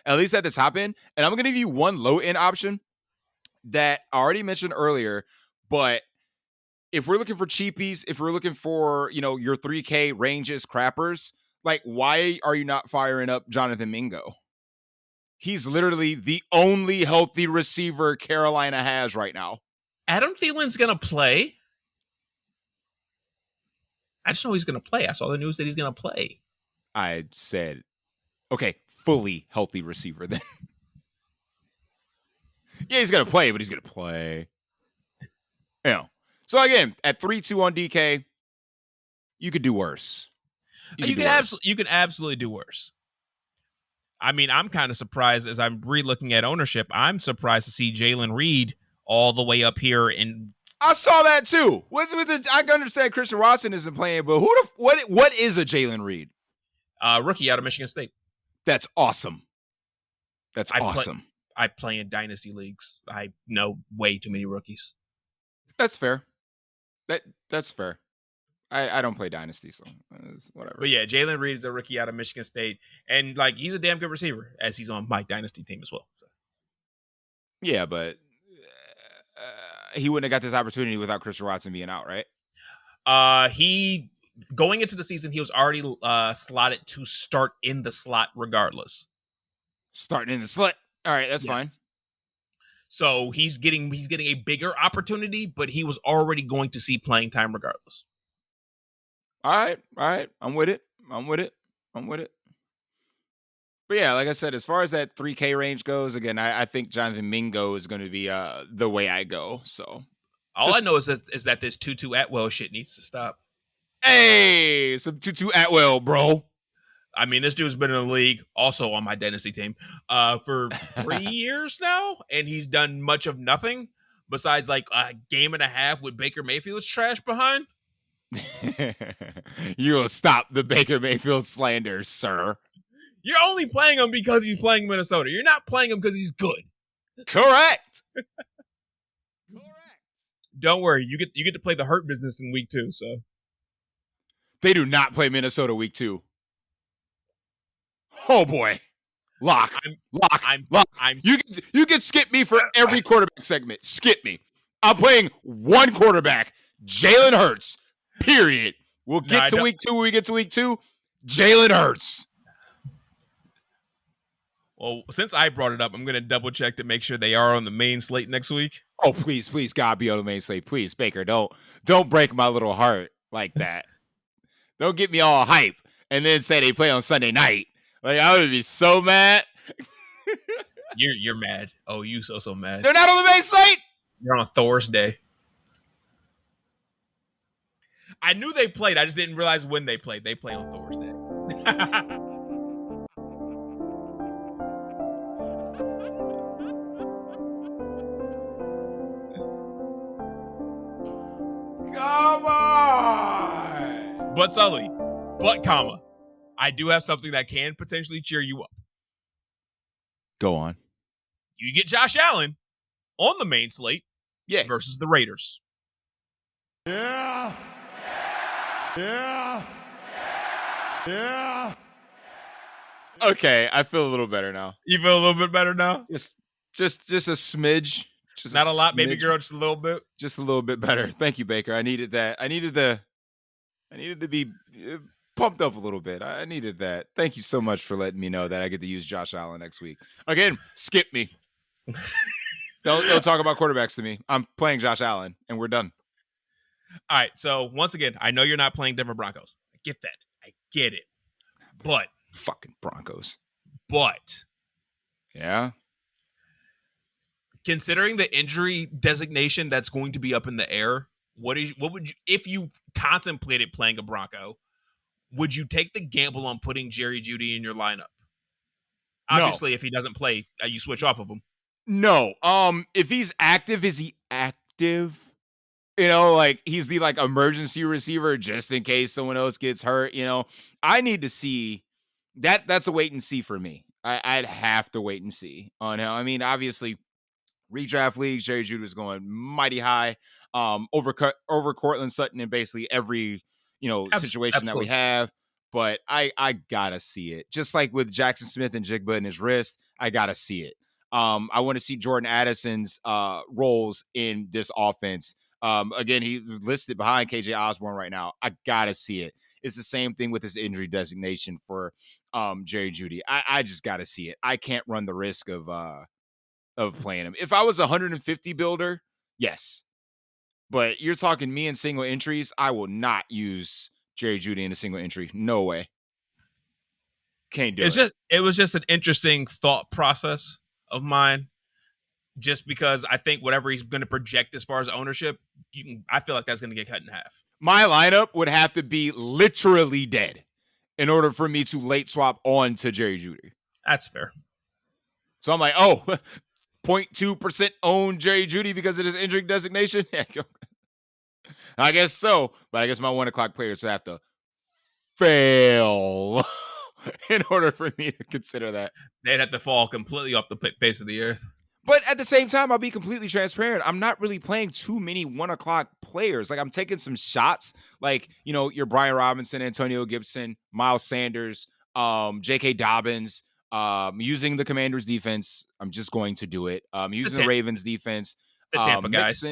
least at the top end. And I'm gonna give you one low end option that I already mentioned earlier. But if we're looking for cheapies, if we're looking for, your 3K ranges crappers, like, why are you not firing up Jonathan Mingo? He's literally the only healthy receiver Carolina has right now. Adam Thielen's going to play. I just know he's going to play. I saw the news that he's going to play. I said, okay, fully healthy receiver then. Yeah, he's going to play, but he's going to play. So again, at 3-2 on DK, you could do worse. You can absolutely do worse. I mean, I'm kind of surprised as I'm re-looking at ownership. I'm surprised to see Jalen Reed all the way up here. I saw that too. I can understand Christian Watson isn't playing, but what is a Jalen Reed? Rookie out of Michigan State. That's awesome. That's awesome. I play in dynasty leagues. I know way too many rookies. That's fair. That's fair. I don't play dynasty, so whatever. But yeah, Jalen Reed is a rookie out of Michigan State, and he's a damn good receiver, as he's on my dynasty team as well. So. Yeah, but he wouldn't have got this opportunity without Christian Watson being out, right? He going into the season, he was already slotted to start in the slot regardless. Starting in the slot. All right, that's fine. So he's getting a bigger opportunity, but he was already going to see playing time regardless. All right. I'm with it. But yeah, like I said, as far as that 3K range goes, again, I think Jonathan Mingo is going to be the way I go. So I know is that this Tutu Atwell shit needs to stop. Hey, some Tutu Atwell, bro. I mean, this dude's been in the league, also on my dynasty team, for 3 years now, and he's done much of nothing besides a game and a half with Baker Mayfield's trash behind. You will stop the Baker Mayfield slander, sir. You're only playing him because he's playing Minnesota. You're not playing him because he's good. Correct. Don't worry, you get to play the hurt business in week 2. So they do not play Minnesota week 2. Oh boy, lock. You can skip me for every quarterback segment. Skip me. I'm playing one quarterback, Jalen Hurts. Period. We'll get to week 2 when we get to week 2. Jalen Hurts. Well, since I brought it up, I'm going to double check to make sure they are on the main slate next week. Oh, please, God, be on the main slate. Please, Baker, don't break my little heart like that. Don't get me all hype and then say they play on Sunday night. Like, I would be so mad. You're mad. Oh, you so mad. They're not on the main slate? You're on Thursday. I knew they played. I just didn't realize when they played. They play on Thursday. Come on. But Sully, comma, I do have something that can potentially cheer you up. Go on. You get Josh Allen on the main slate versus the Raiders. Yeah. Okay, I feel a little better now. You feel a little bit better now? Just a smidge. Just not a lot, smidge. Baby girl, just a little bit. Just a little bit better. Thank you, Baker. I needed that. I needed to be pumped up a little bit. I needed that. Thank you so much for letting me know that I get to use Josh Allen next week. Again, skip me. Don't talk about quarterbacks to me. I'm playing Josh Allen, and we're done. All right. So once again, I know you're not playing Denver Broncos. I get that. I get it. But fucking Broncos. But yeah. Considering the injury designation that's going to be up in the air, what would you, if you contemplated playing a Bronco, would you take the gamble on putting Jerry Jeudy in your lineup? Obviously, if he doesn't play, you switch off of him. No. If he's active, is he active? You know, like he's the emergency receiver just in case someone else gets hurt. You know, I need to see that. That's a wait and see for me. I'd have to wait and see on him. I mean, obviously, redraft leagues, Jerry Jeudy is going mighty high. Over Cortland Sutton in basically every situation that we have. But I gotta see it. Just like with Jackson Smith and Jigba in his wrist, I gotta see it. I want to see Jordan Addison's roles in this offense. Again, he's listed behind KJ Osborne right now. I gotta see it. It's the same thing with his injury designation for Jerry Jeudy. I just gotta see it. I can't run the risk of playing him. If I was a 150 builder, yes. But you're talking me in single entries, I will not use Jerry Jeudy in a single entry. No way. Can't do it. It was just an interesting thought process of mine. Just because I think whatever he's going to project as far as ownership, I feel like that's going to get cut in half. My lineup would have to be literally dead in order for me to late swap on to Jerry Jeudy. That's fair. So I'm like, 0.2% own Jerry Jeudy because of his injury designation? I guess so. But I guess my 1 o'clock players have to fail in order for me to consider that. They'd have to fall completely off the face of the earth. But at the same time, I'll be completely transparent. I'm not really playing too many 1 o'clock players. Like, I'm taking some shots, like, your Brian Robinson, Antonio Gibson, Miles Sanders, J.K. Dobbins, using the Commanders defense. I'm just going to do it. Using the Ravens defense. The Tampa guys.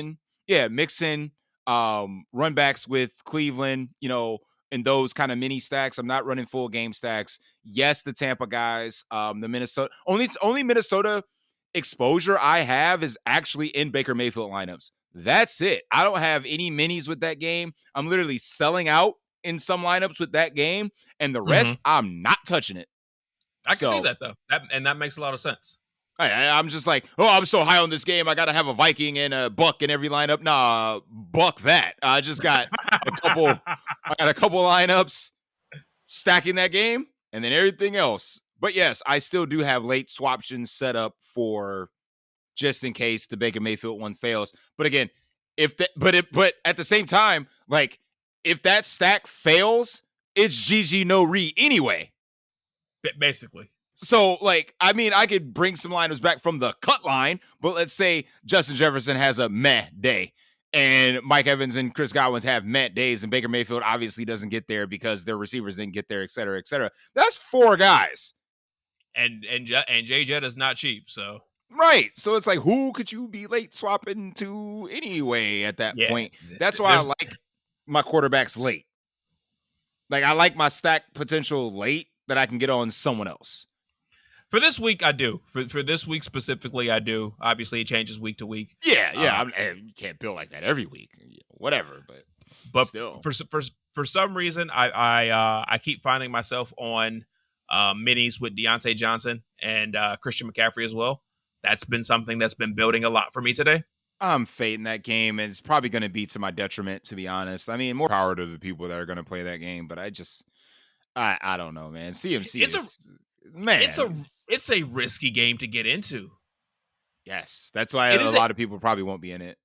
Mixing run backs with Cleveland, in those kind of mini stacks. I'm not running full game stacks. Yes, the Tampa guys, the Minnesota. Only Minnesota exposure I have is actually in Baker Mayfield lineups. That's it. I don't have any minis with that game. I'm literally selling out in some lineups with that game, and the rest, I'm not touching it. I can see that, though. That makes a lot of sense. I'm just like, I'm so high on this game. I got to have a Viking and a Buck in every lineup. Nah, Buck that. I just got a couple lineups stacking that game, and then everything else. But yes, I still do have late swaptions set up for just in case the Baker Mayfield one fails. But again, but at the same time, like, if that stack fails, it's GG no re anyway. Basically. So, like, I mean, I could bring some lineups back from the cut line, but let's say Justin Jefferson has a meh day, and Mike Evans and Chris Godwin have meh days, and Baker Mayfield obviously doesn't get there because their receivers didn't get there, et cetera, et cetera. That's 4 guys. And Jay Jett is not cheap, so. Right. So it's like, who could you be late swapping to anyway at that point? That's why I like my quarterbacks late. Like, I like my stack potential late that I can get on someone else. For this week, I do. For this week specifically, I do. Obviously, it changes week to week. Yeah. You can't build like that every week. Whatever, but still. For some reason, I keep finding myself on minis with Deontay Johnson and Christian McCaffrey as well. That's been something that's been building a lot for me today. I'm fading that game, and it's probably going to be to my detriment, to be honest. I mean, more power to the people that are going to play that game, but I don't know, man. CMC it's a risky game to get into. Yes, that's why a lot of people probably won't be in it.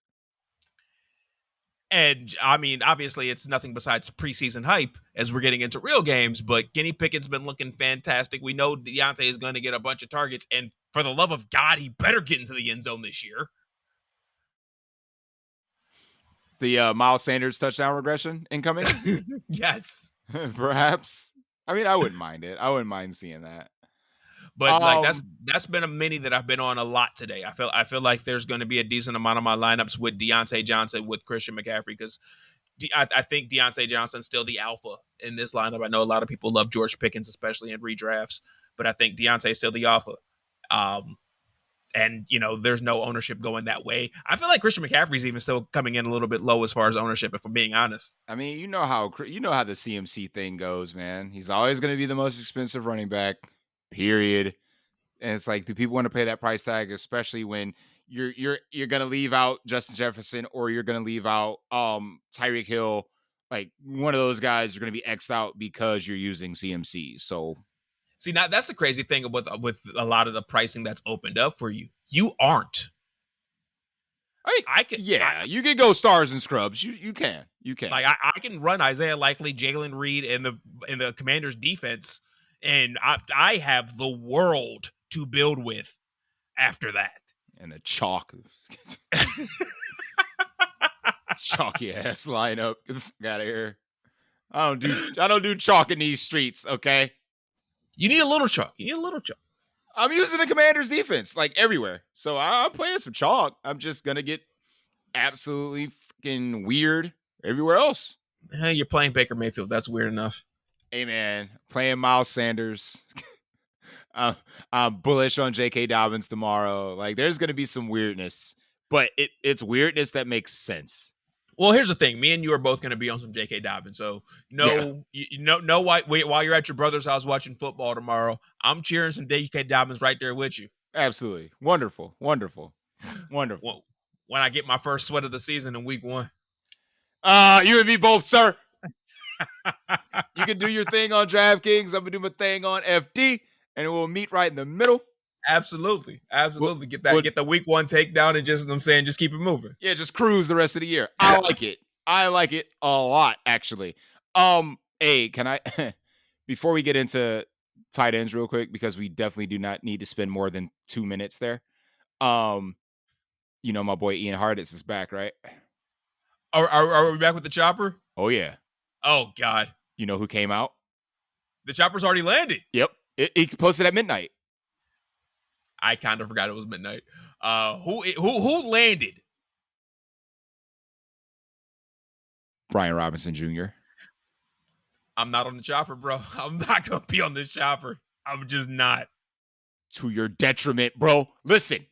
And I mean, obviously, it's nothing besides preseason hype as we're getting into real games. But Kenny Pickett's been looking fantastic. We know Deontay is going to get a bunch of targets, and for the love of God, he better get into the end zone this year. The Miles Sanders touchdown regression incoming? Yes, perhaps. I mean, I wouldn't mind it. I wouldn't mind seeing that. But like that's been a mini that I've been on a lot today. I feel like there's going to be a decent amount of my lineups with Deontay Johnson with Christian McCaffrey because I think Deontay Johnson's still the alpha in this lineup. I know a lot of people love George Pickens, especially in redrafts, but I think Deontay's still the alpha. And there's no ownership going that way. I feel like Christian McCaffrey's even still coming in a little bit low as far as ownership, if I'm being honest. I mean, you know how the CMC thing goes, man. He's always going to be the most expensive running back. Period. And it's like, do people want to pay that price tag, especially when you're gonna leave out Justin Jefferson or you're gonna leave out Tyreek Hill? Like, one of those guys are gonna be X'd out because you're using CMC. So see, now that's the crazy thing with a lot of the pricing that's opened up for you. You aren't. You can go stars and scrubs. You can. Like I can run Isaiah Likely, Jalen Reed in the Commanders defense. And I have the world to build with after that. And the chalk. Chalky ass lineup. Get out of here. I don't do chalk in these streets, okay? You need a little chalk. I'm using the Commanders defense, like, everywhere. So I'm playing some chalk. I'm just going to get absolutely freaking weird everywhere else. Hey, you're playing Baker Mayfield. That's weird enough. Hey, man, playing Miles Sanders. I'm bullish on J.K. Dobbins tomorrow. Like, there's going to be some weirdness, but it's weirdness that makes sense. Well, here's the thing. Me and you are both going to be on some J.K. Dobbins. So, while you're at your brother's house watching football tomorrow, I'm cheering some J.K. Dobbins right there with you. Absolutely. Wonderful. When I get my first sweat of the season in week 1. You and me both, sir. You can do your thing on DraftKings. I'm gonna do my thing on FD, and we'll meet right in the middle. Absolutely. Get the week 1 takedown and just keep it moving. Yeah, just cruise the rest of the year. I like it. I like it a lot, actually. Hey, can I before we get into tight ends real quick, because we definitely do not need to spend more than 2 minutes there. My boy Ian Harditz is back, right? Are we back with the chopper? Oh yeah. Oh God. You know who came out? The chopper's already landed. Yep. It posted at midnight. I kind of forgot it was midnight. Who landed? Brian Robinson Jr. I'm not on the chopper, bro. I'm not gonna be on this chopper. I'm just not. To your detriment, bro. Listen.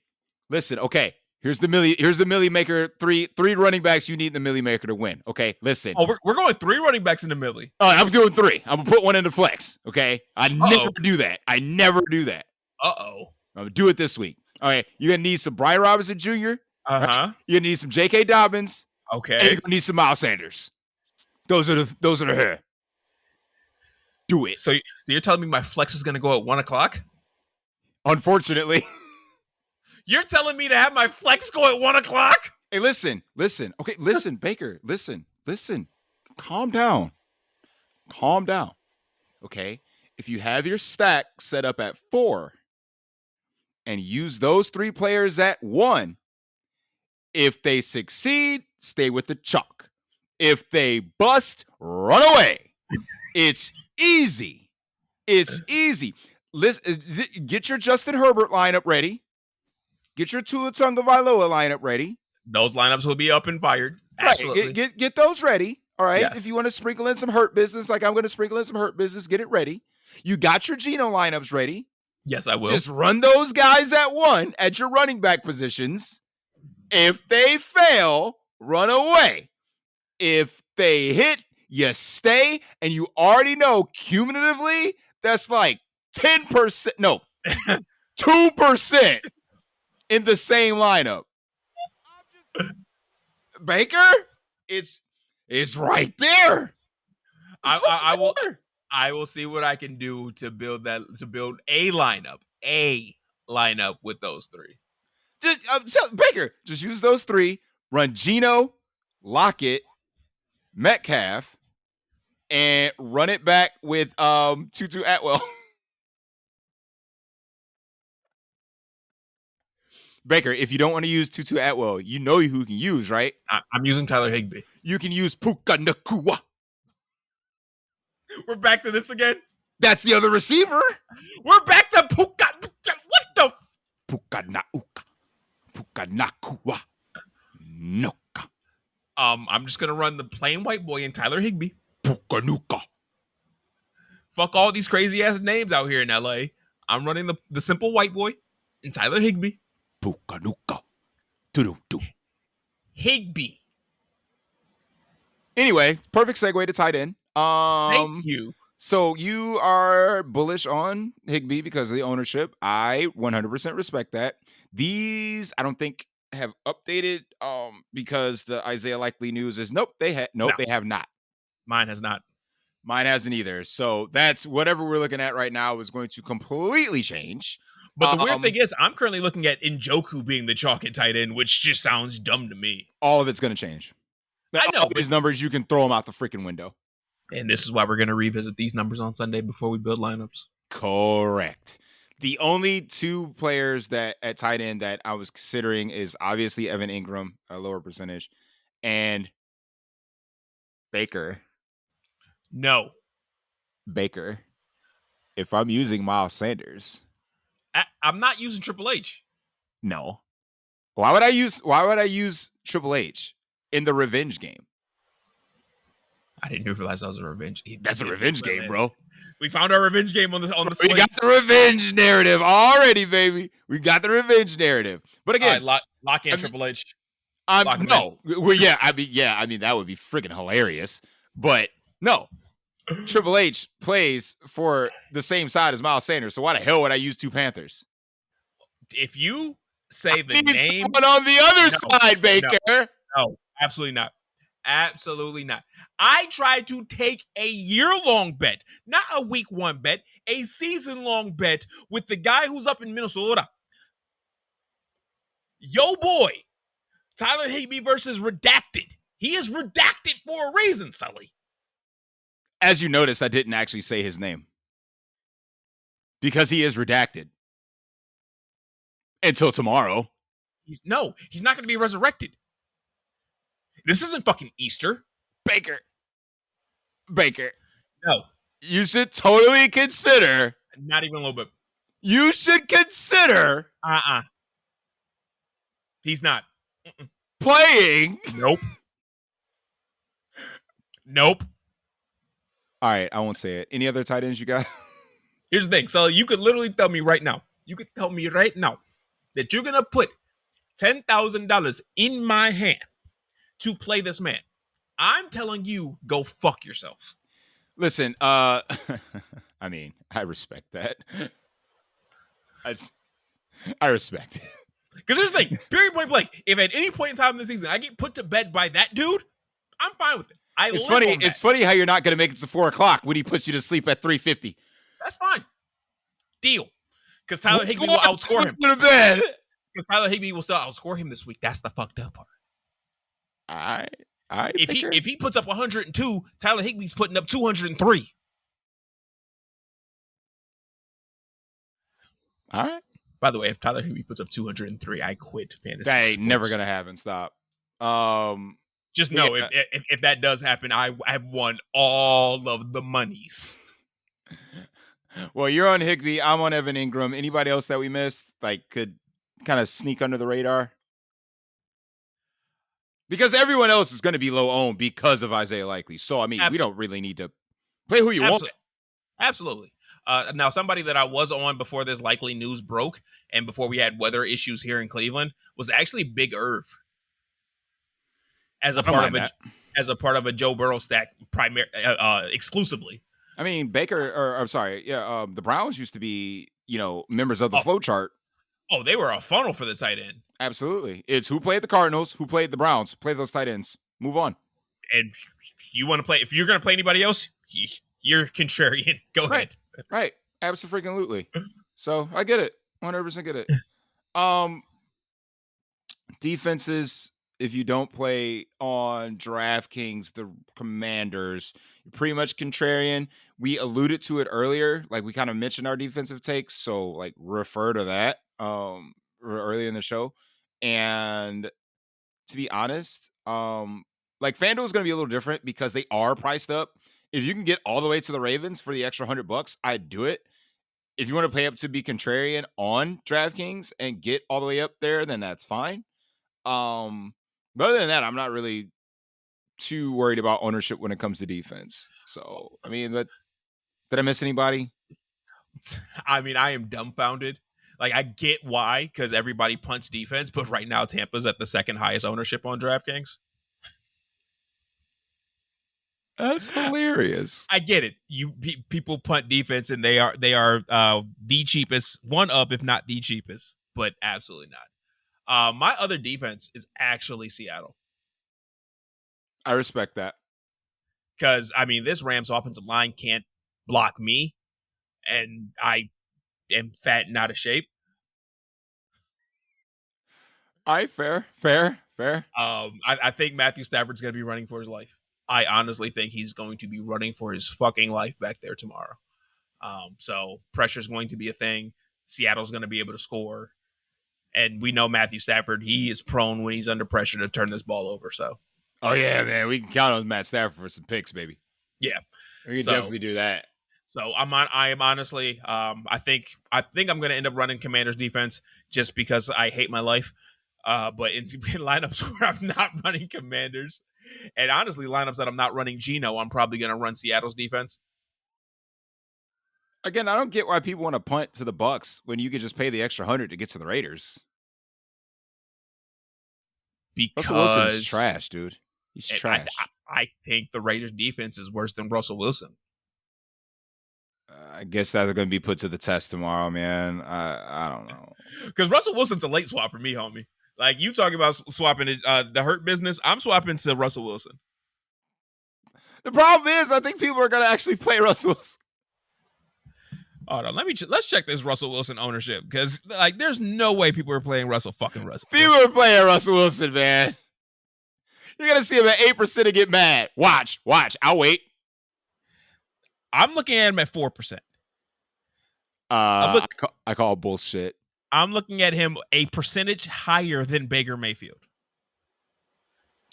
Okay. Here's the Millie Maker. Three running backs you need in the Millie Maker to win. Okay, listen. Oh, we're going 3 running backs in the Millie. I'm doing 3. I'm gonna put one in the flex. Okay, I never do that. Uh-oh. I'm gonna do it this week. All right, you're gonna need some Brian Robinson Jr. Uh-huh. You're gonna need some J.K. Dobbins. Okay. And you're gonna need some Miles Sanders. Those are the hair. Do it. So you're telling me my flex is gonna go at 1:00? Unfortunately. You're telling me to have my flex go at 1:00? Hey, listen. Okay, listen, Baker. Listen. calm down. Calm down. Okay. If you have your stack set up at 4 and use those 3 players at 1, if they succeed, stay with the chalk. If they bust, run away. It's easy. It's easy. Listen, get your Justin Herbert lineup ready. Get your Tua Tagovailoa lineup ready. Those lineups will be up and fired. Absolutely. Right. Get those ready. All right. Yes. If you want to sprinkle in some hurt business, like I'm going to sprinkle in some hurt business, get it ready. You got your Geno lineups ready. Yes, I will. Just run those guys at 1 at your running back positions. If they fail, run away. If they hit, you stay, and you already know cumulatively that's like 10%, no, 2% in the same lineup. Baker, it's right there. I will see what I can do to build a lineup with those 3. Baker, just use those 3. Run Geno, Lockett, Metcalf, and run it back with Tutu Atwell. Baker, if you don't want to use Tutu Atwell, you know who you can use, right? I'm using Tyler Higbee. You can use Puka Nakua. We're back to this again? That's the other receiver. We're back to Puka. What the? Puka Nauka. Puka Nakua. Noka. I'm just going to run the plain white boy and Tyler Higbee. Puka Nuka. Fuck all these crazy ass names out here in LA. I'm running the simple white boy and Tyler Higbee. Puka Nuka. Do-do-do. Higbee. Anyway, perfect segue to tight end. Thank you. So you are bullish on Higbee because of the ownership. I 100% respect that. These, I don't think, have updated because the Isaiah Likely news is they have not. Mine has not. Mine hasn't either. So that's whatever we're looking at right now is going to completely change. But the weird thing is, I'm currently looking at Njoku being the chalk at tight end, which just sounds dumb to me. All of it's going to change. I know. All these numbers, you can throw them out the freaking window. And this is why we're going to revisit these numbers on Sunday before we build lineups. Correct. The only 2 players that at tight end that I was considering is obviously Evan Ingram at a lower percentage and Baker. No. Baker. If I'm using Miles Sanders. I'm not using Triple H. No. Why would I use Triple H in the revenge game? I didn't realize that was a revenge. That's a revenge game, bro. We found our revenge game on the slate. We got the revenge narrative already, baby. We got the revenge narrative. But again, right, lock in Triple H. I mean, that would be freaking hilarious. But no, Triple H plays for the same side as Miles Sanders. So why the hell would I use 2 Panthers? If you say the name on the other side, Baker. No, absolutely not. Absolutely not. I tried to take a year-long bet, not a week 1 bet, a season-long bet with the guy who's up in Minnesota. Yo boy, Tyler Higbee versus Redacted. He is redacted for a reason, Sully. As you noticed, I didn't actually say his name. Because he is redacted. Until tomorrow. He's not going to be resurrected. This isn't fucking Easter. Baker. No. You should totally consider. Not even a little bit. You should consider. He's not. Playing. Nope. All right, I won't say it. Any other tight ends you got? Here's the thing. So you could literally tell me right now. That you're going to put $10,000 in my hand to play this man. I'm telling you, go fuck yourself. Listen, I mean, I respect that. I respect it. Because here's the thing, period point blank. If at any point in time in the season I get put to bed by that dude, I'm fine with it. It's funny how you're not going to make it to 4:00 when he puts you to sleep at 3:50. That's fine. Deal. Because Tyler Higbee will outscore him. To bed. Because Tyler Higbee will still outscore him this week. That's the fucked up part. All right. All right, If Baker. he puts up 102, Tyler Higbee's putting up 203. All right. By the way, if Tyler Higbee puts up 203, I quit fantasy That ain't sports. never gonna happen. Stop. Just know if that does happen, I have won all of the monies. Well, you're on Higbee. I'm on Evan Ingram. Anybody else that we missed, like, could kind of sneak under the radar? Because everyone else is going to be low owned because of Isaiah Likely. So, I mean, we don't really need to play who you want. Absolutely. Now, somebody that I was on before this likely news broke and before we had weather issues here in Cleveland was actually Big Irv. As a part of a Joe Burrow stack, exclusively. I mean, the Browns used to be, members of the flow chart. Oh, they were a funnel for the tight end. Absolutely. It's who played the Cardinals, who played the Browns. Play those tight ends. Move on. And you want to play, if you're going to play anybody else, you're contrarian. Go ahead. Right. Absolutely. So I get it. 100% get it. Defenses, if you don't play on DraftKings, the Commanders, you're pretty much contrarian. We alluded to it earlier. Like, we kind of mentioned our defensive takes. So, like, refer to that earlier in the show. And to be honest, like, FanDuel is going to be a little different because they are priced up. If you can get all the way to the Ravens for the extra $100, I'd do it. If you want to play up to be contrarian on DraftKings and get all the way up there, then that's fine. But other than that, I'm not really too worried about ownership when it comes to defense. So, I mean, did I miss anybody? I mean, I am dumbfounded. Like, I get why, because everybody punts defense, but right now Tampa's at the second highest ownership on DraftKings. That's hilarious. I get it. People punt defense, and they are the cheapest, one up if not the cheapest, but absolutely not. My other defense is actually Seattle. I respect that. Because, I mean, this Rams offensive line can't block me, and I am fat and out of shape. All right, fair. I think Matthew Stafford's going to be running for his life. I honestly think he's going to be running for his fucking life back there tomorrow. So pressure is going to be a thing. Seattle's going to be able to score. And we know Matthew Stafford, he is prone when he's under pressure to turn this ball over. So, oh yeah, man, we can count on Matt Stafford for some picks, baby. Yeah, we can definitely do that. So I am honestly, I think I'm going to end up running Commanders defense just because I hate my life. But in lineups where I'm not running Commanders, and honestly lineups that I'm not running Geno, I'm probably going to run Seattle's defense. Again, I don't get why people want to punt to the Bucks when you could just pay the extra $100 to get to the Raiders. Because Russell Wilson's trash, dude. He's trash. I think the Raiders defense is worse than Russell Wilson. I guess that's going to be put to the test tomorrow, man. I don't know. Because Russell Wilson's a late swap for me, homie. Like, you talking about swapping it, the hurt business, I'm swapping to Russell Wilson. The problem is, I think people are going to actually play Russell Wilson. Hold on, let's check this Russell Wilson ownership, because like there's no way people are playing Russell. People are playing Russell Wilson, man. You're gonna see him at 8% and get mad. Watch. I'll wait. I'm looking at him at 4%. I call bullshit. I'm looking at him a percentage higher than Baker Mayfield.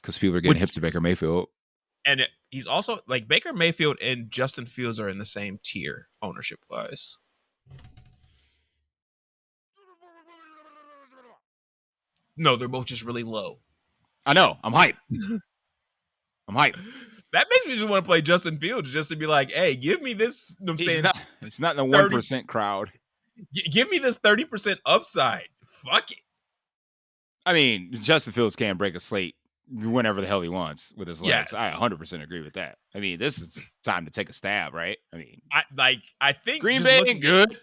Because people are getting hip to Baker Mayfield. And he's also, like, Baker Mayfield and Justin Fields are in the same tier ownership-wise. No, they're both just really low. I know. I'm hyped. That makes me just want to play Justin Fields just to be like, hey, give me this. It's not in the 1% crowd. Give me this 30% upside. Fuck it. I mean, Justin Fields can break a slate whenever the hell he wants with his legs. Yes. I 100% agree with that. I mean, this is time to take a stab, right? I mean, I think Green Bay ain't good.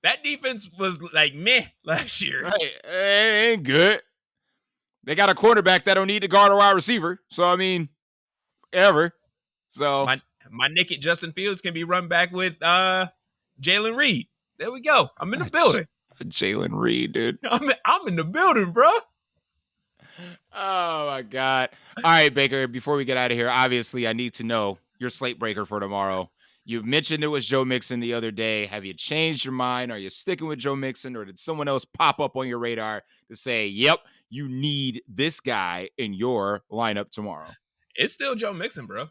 That defense was like meh last year. Right. It ain't good. They got a quarterback that don't need to guard a wide receiver. So, I mean, ever. So my naked Justin Fields can be run back with Jalen Reed. There we go. I'm in the building. Jalen Reed, dude. I'm in the building, bro. Oh my God. All right, Baker, before we get out of here, obviously I need to know your slate breaker for tomorrow. You mentioned it was Joe Mixon the other day. Have you changed your mind? Are you sticking with Joe Mixon, or did someone else pop up on your radar to say, yep, you need this guy in your lineup tomorrow? It's still Joe Mixon, bro.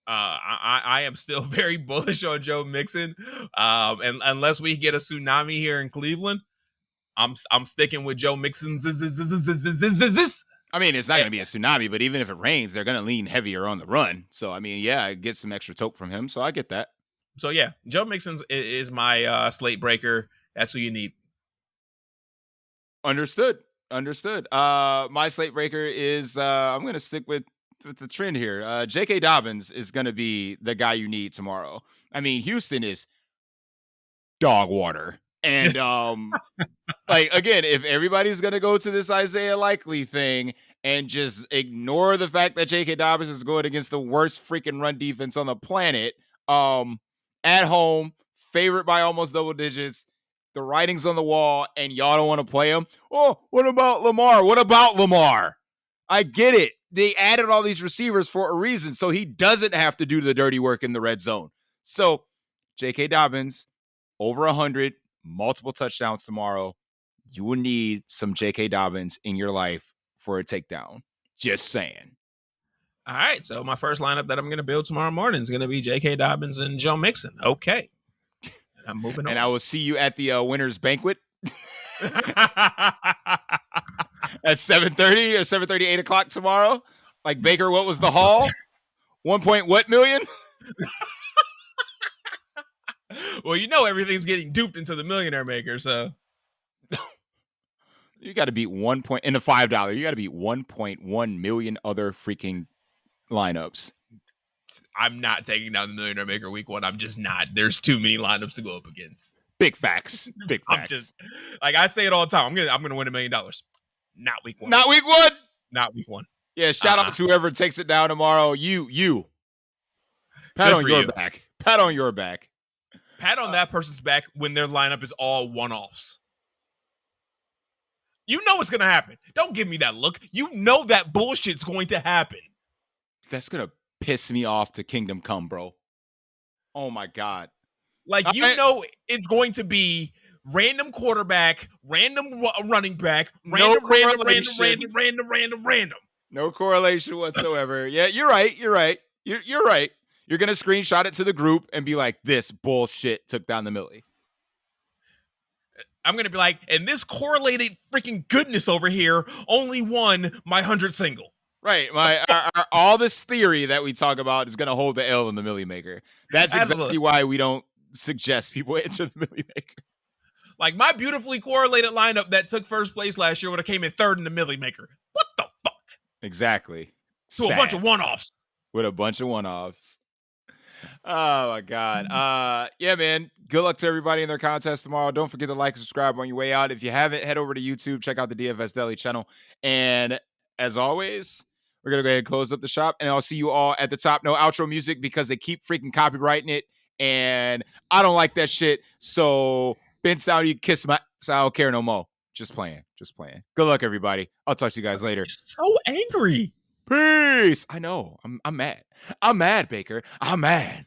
I am still very bullish on Joe Mixon. And unless we get a tsunami here in Cleveland, I'm sticking with Joe Mixon. I mean, it's not going to be a tsunami, but even if it rains, they're going to lean heavier on the run. So, I mean, yeah, get some extra toke from him. So I get that. So, yeah, Joe Mixon is my slate breaker. That's who you need. Understood. My slate breaker is I'm going to stick with the trend here. J.K. Dobbins is going to be the guy you need tomorrow. I mean, Houston is dog water. And like, again, if everybody's going to go to this Isaiah Likely thing and just ignore the fact that J.K. Dobbins is going against the worst freaking run defense on the planet, at home, favorite by almost double digits, the writing's on the wall, and y'all don't want to play him. Oh, what about Lamar? I get it. They added all these receivers for a reason, so he doesn't have to do the dirty work in the red zone. So, J.K. Dobbins, over 100, multiple touchdowns tomorrow. You will need some J.K. Dobbins in your life for a takedown. Just saying. All right, so my first lineup that I'm going to build tomorrow morning is going to be J.K. Dobbins and Joe Mixon. Okay. And I'm moving on. And I will see you at the winner's banquet at 7:30 or 7:30, 8 o'clock tomorrow. Like, Baker, what was the haul? 1 point what million? Well, you know everything's getting duped into the Millionaire Maker, so. You got to beat 1 point in the $5. You got to beat 1.1 million other freaking lineups. I'm not taking down the Millionaire Maker week 1. I'm just not. There's too many lineups to go up against. Big facts. I'm just, like I say it all the time. I'm gonna win $1 million. Not week 1. Not week 1. Not week 1. Yeah. Shout out to whoever takes it down tomorrow. You. Pat on your back. Pat on your back. Pat on that person's back when their lineup is all one-offs. You know what's going to happen. Don't give me that look. You know that bullshit's going to happen. That's going to piss me off to Kingdom Come, bro. Oh, my God. Like, you know it's going to be random quarterback, random running back, random. No correlation whatsoever. Yeah, you're right. You're right. You're going to screenshot it to the group and be like, this bullshit took down the Millie. I'm going to be like, and this correlated freaking goodness over here only won my 100 single. Right. All this theory that we talk about is going to hold the L in the Millie Maker. That's exactly why we don't suggest people enter the Millie Maker. Like, my beautifully correlated lineup that took first place last year would have came in third in the Millie Maker. What the fuck? Exactly. To a bunch of one-offs. With a bunch of one-offs. Oh, my God. Yeah, man. Good luck to everybody in their contest tomorrow. Don't forget to like and subscribe on your way out. If you haven't, head over to YouTube. Check out the DFS Deli channel. And as always, we're going to go ahead and close up the shop. And I'll see you all at the top. No outro music because they keep freaking copywriting it. And I don't like that shit. So, Ben Sound, you kiss my... So I don't care no more. Just playing. Good luck, everybody. I'll talk to you guys later. You're so angry. Peace. I know. I'm mad. I'm mad, Baker. I'm mad.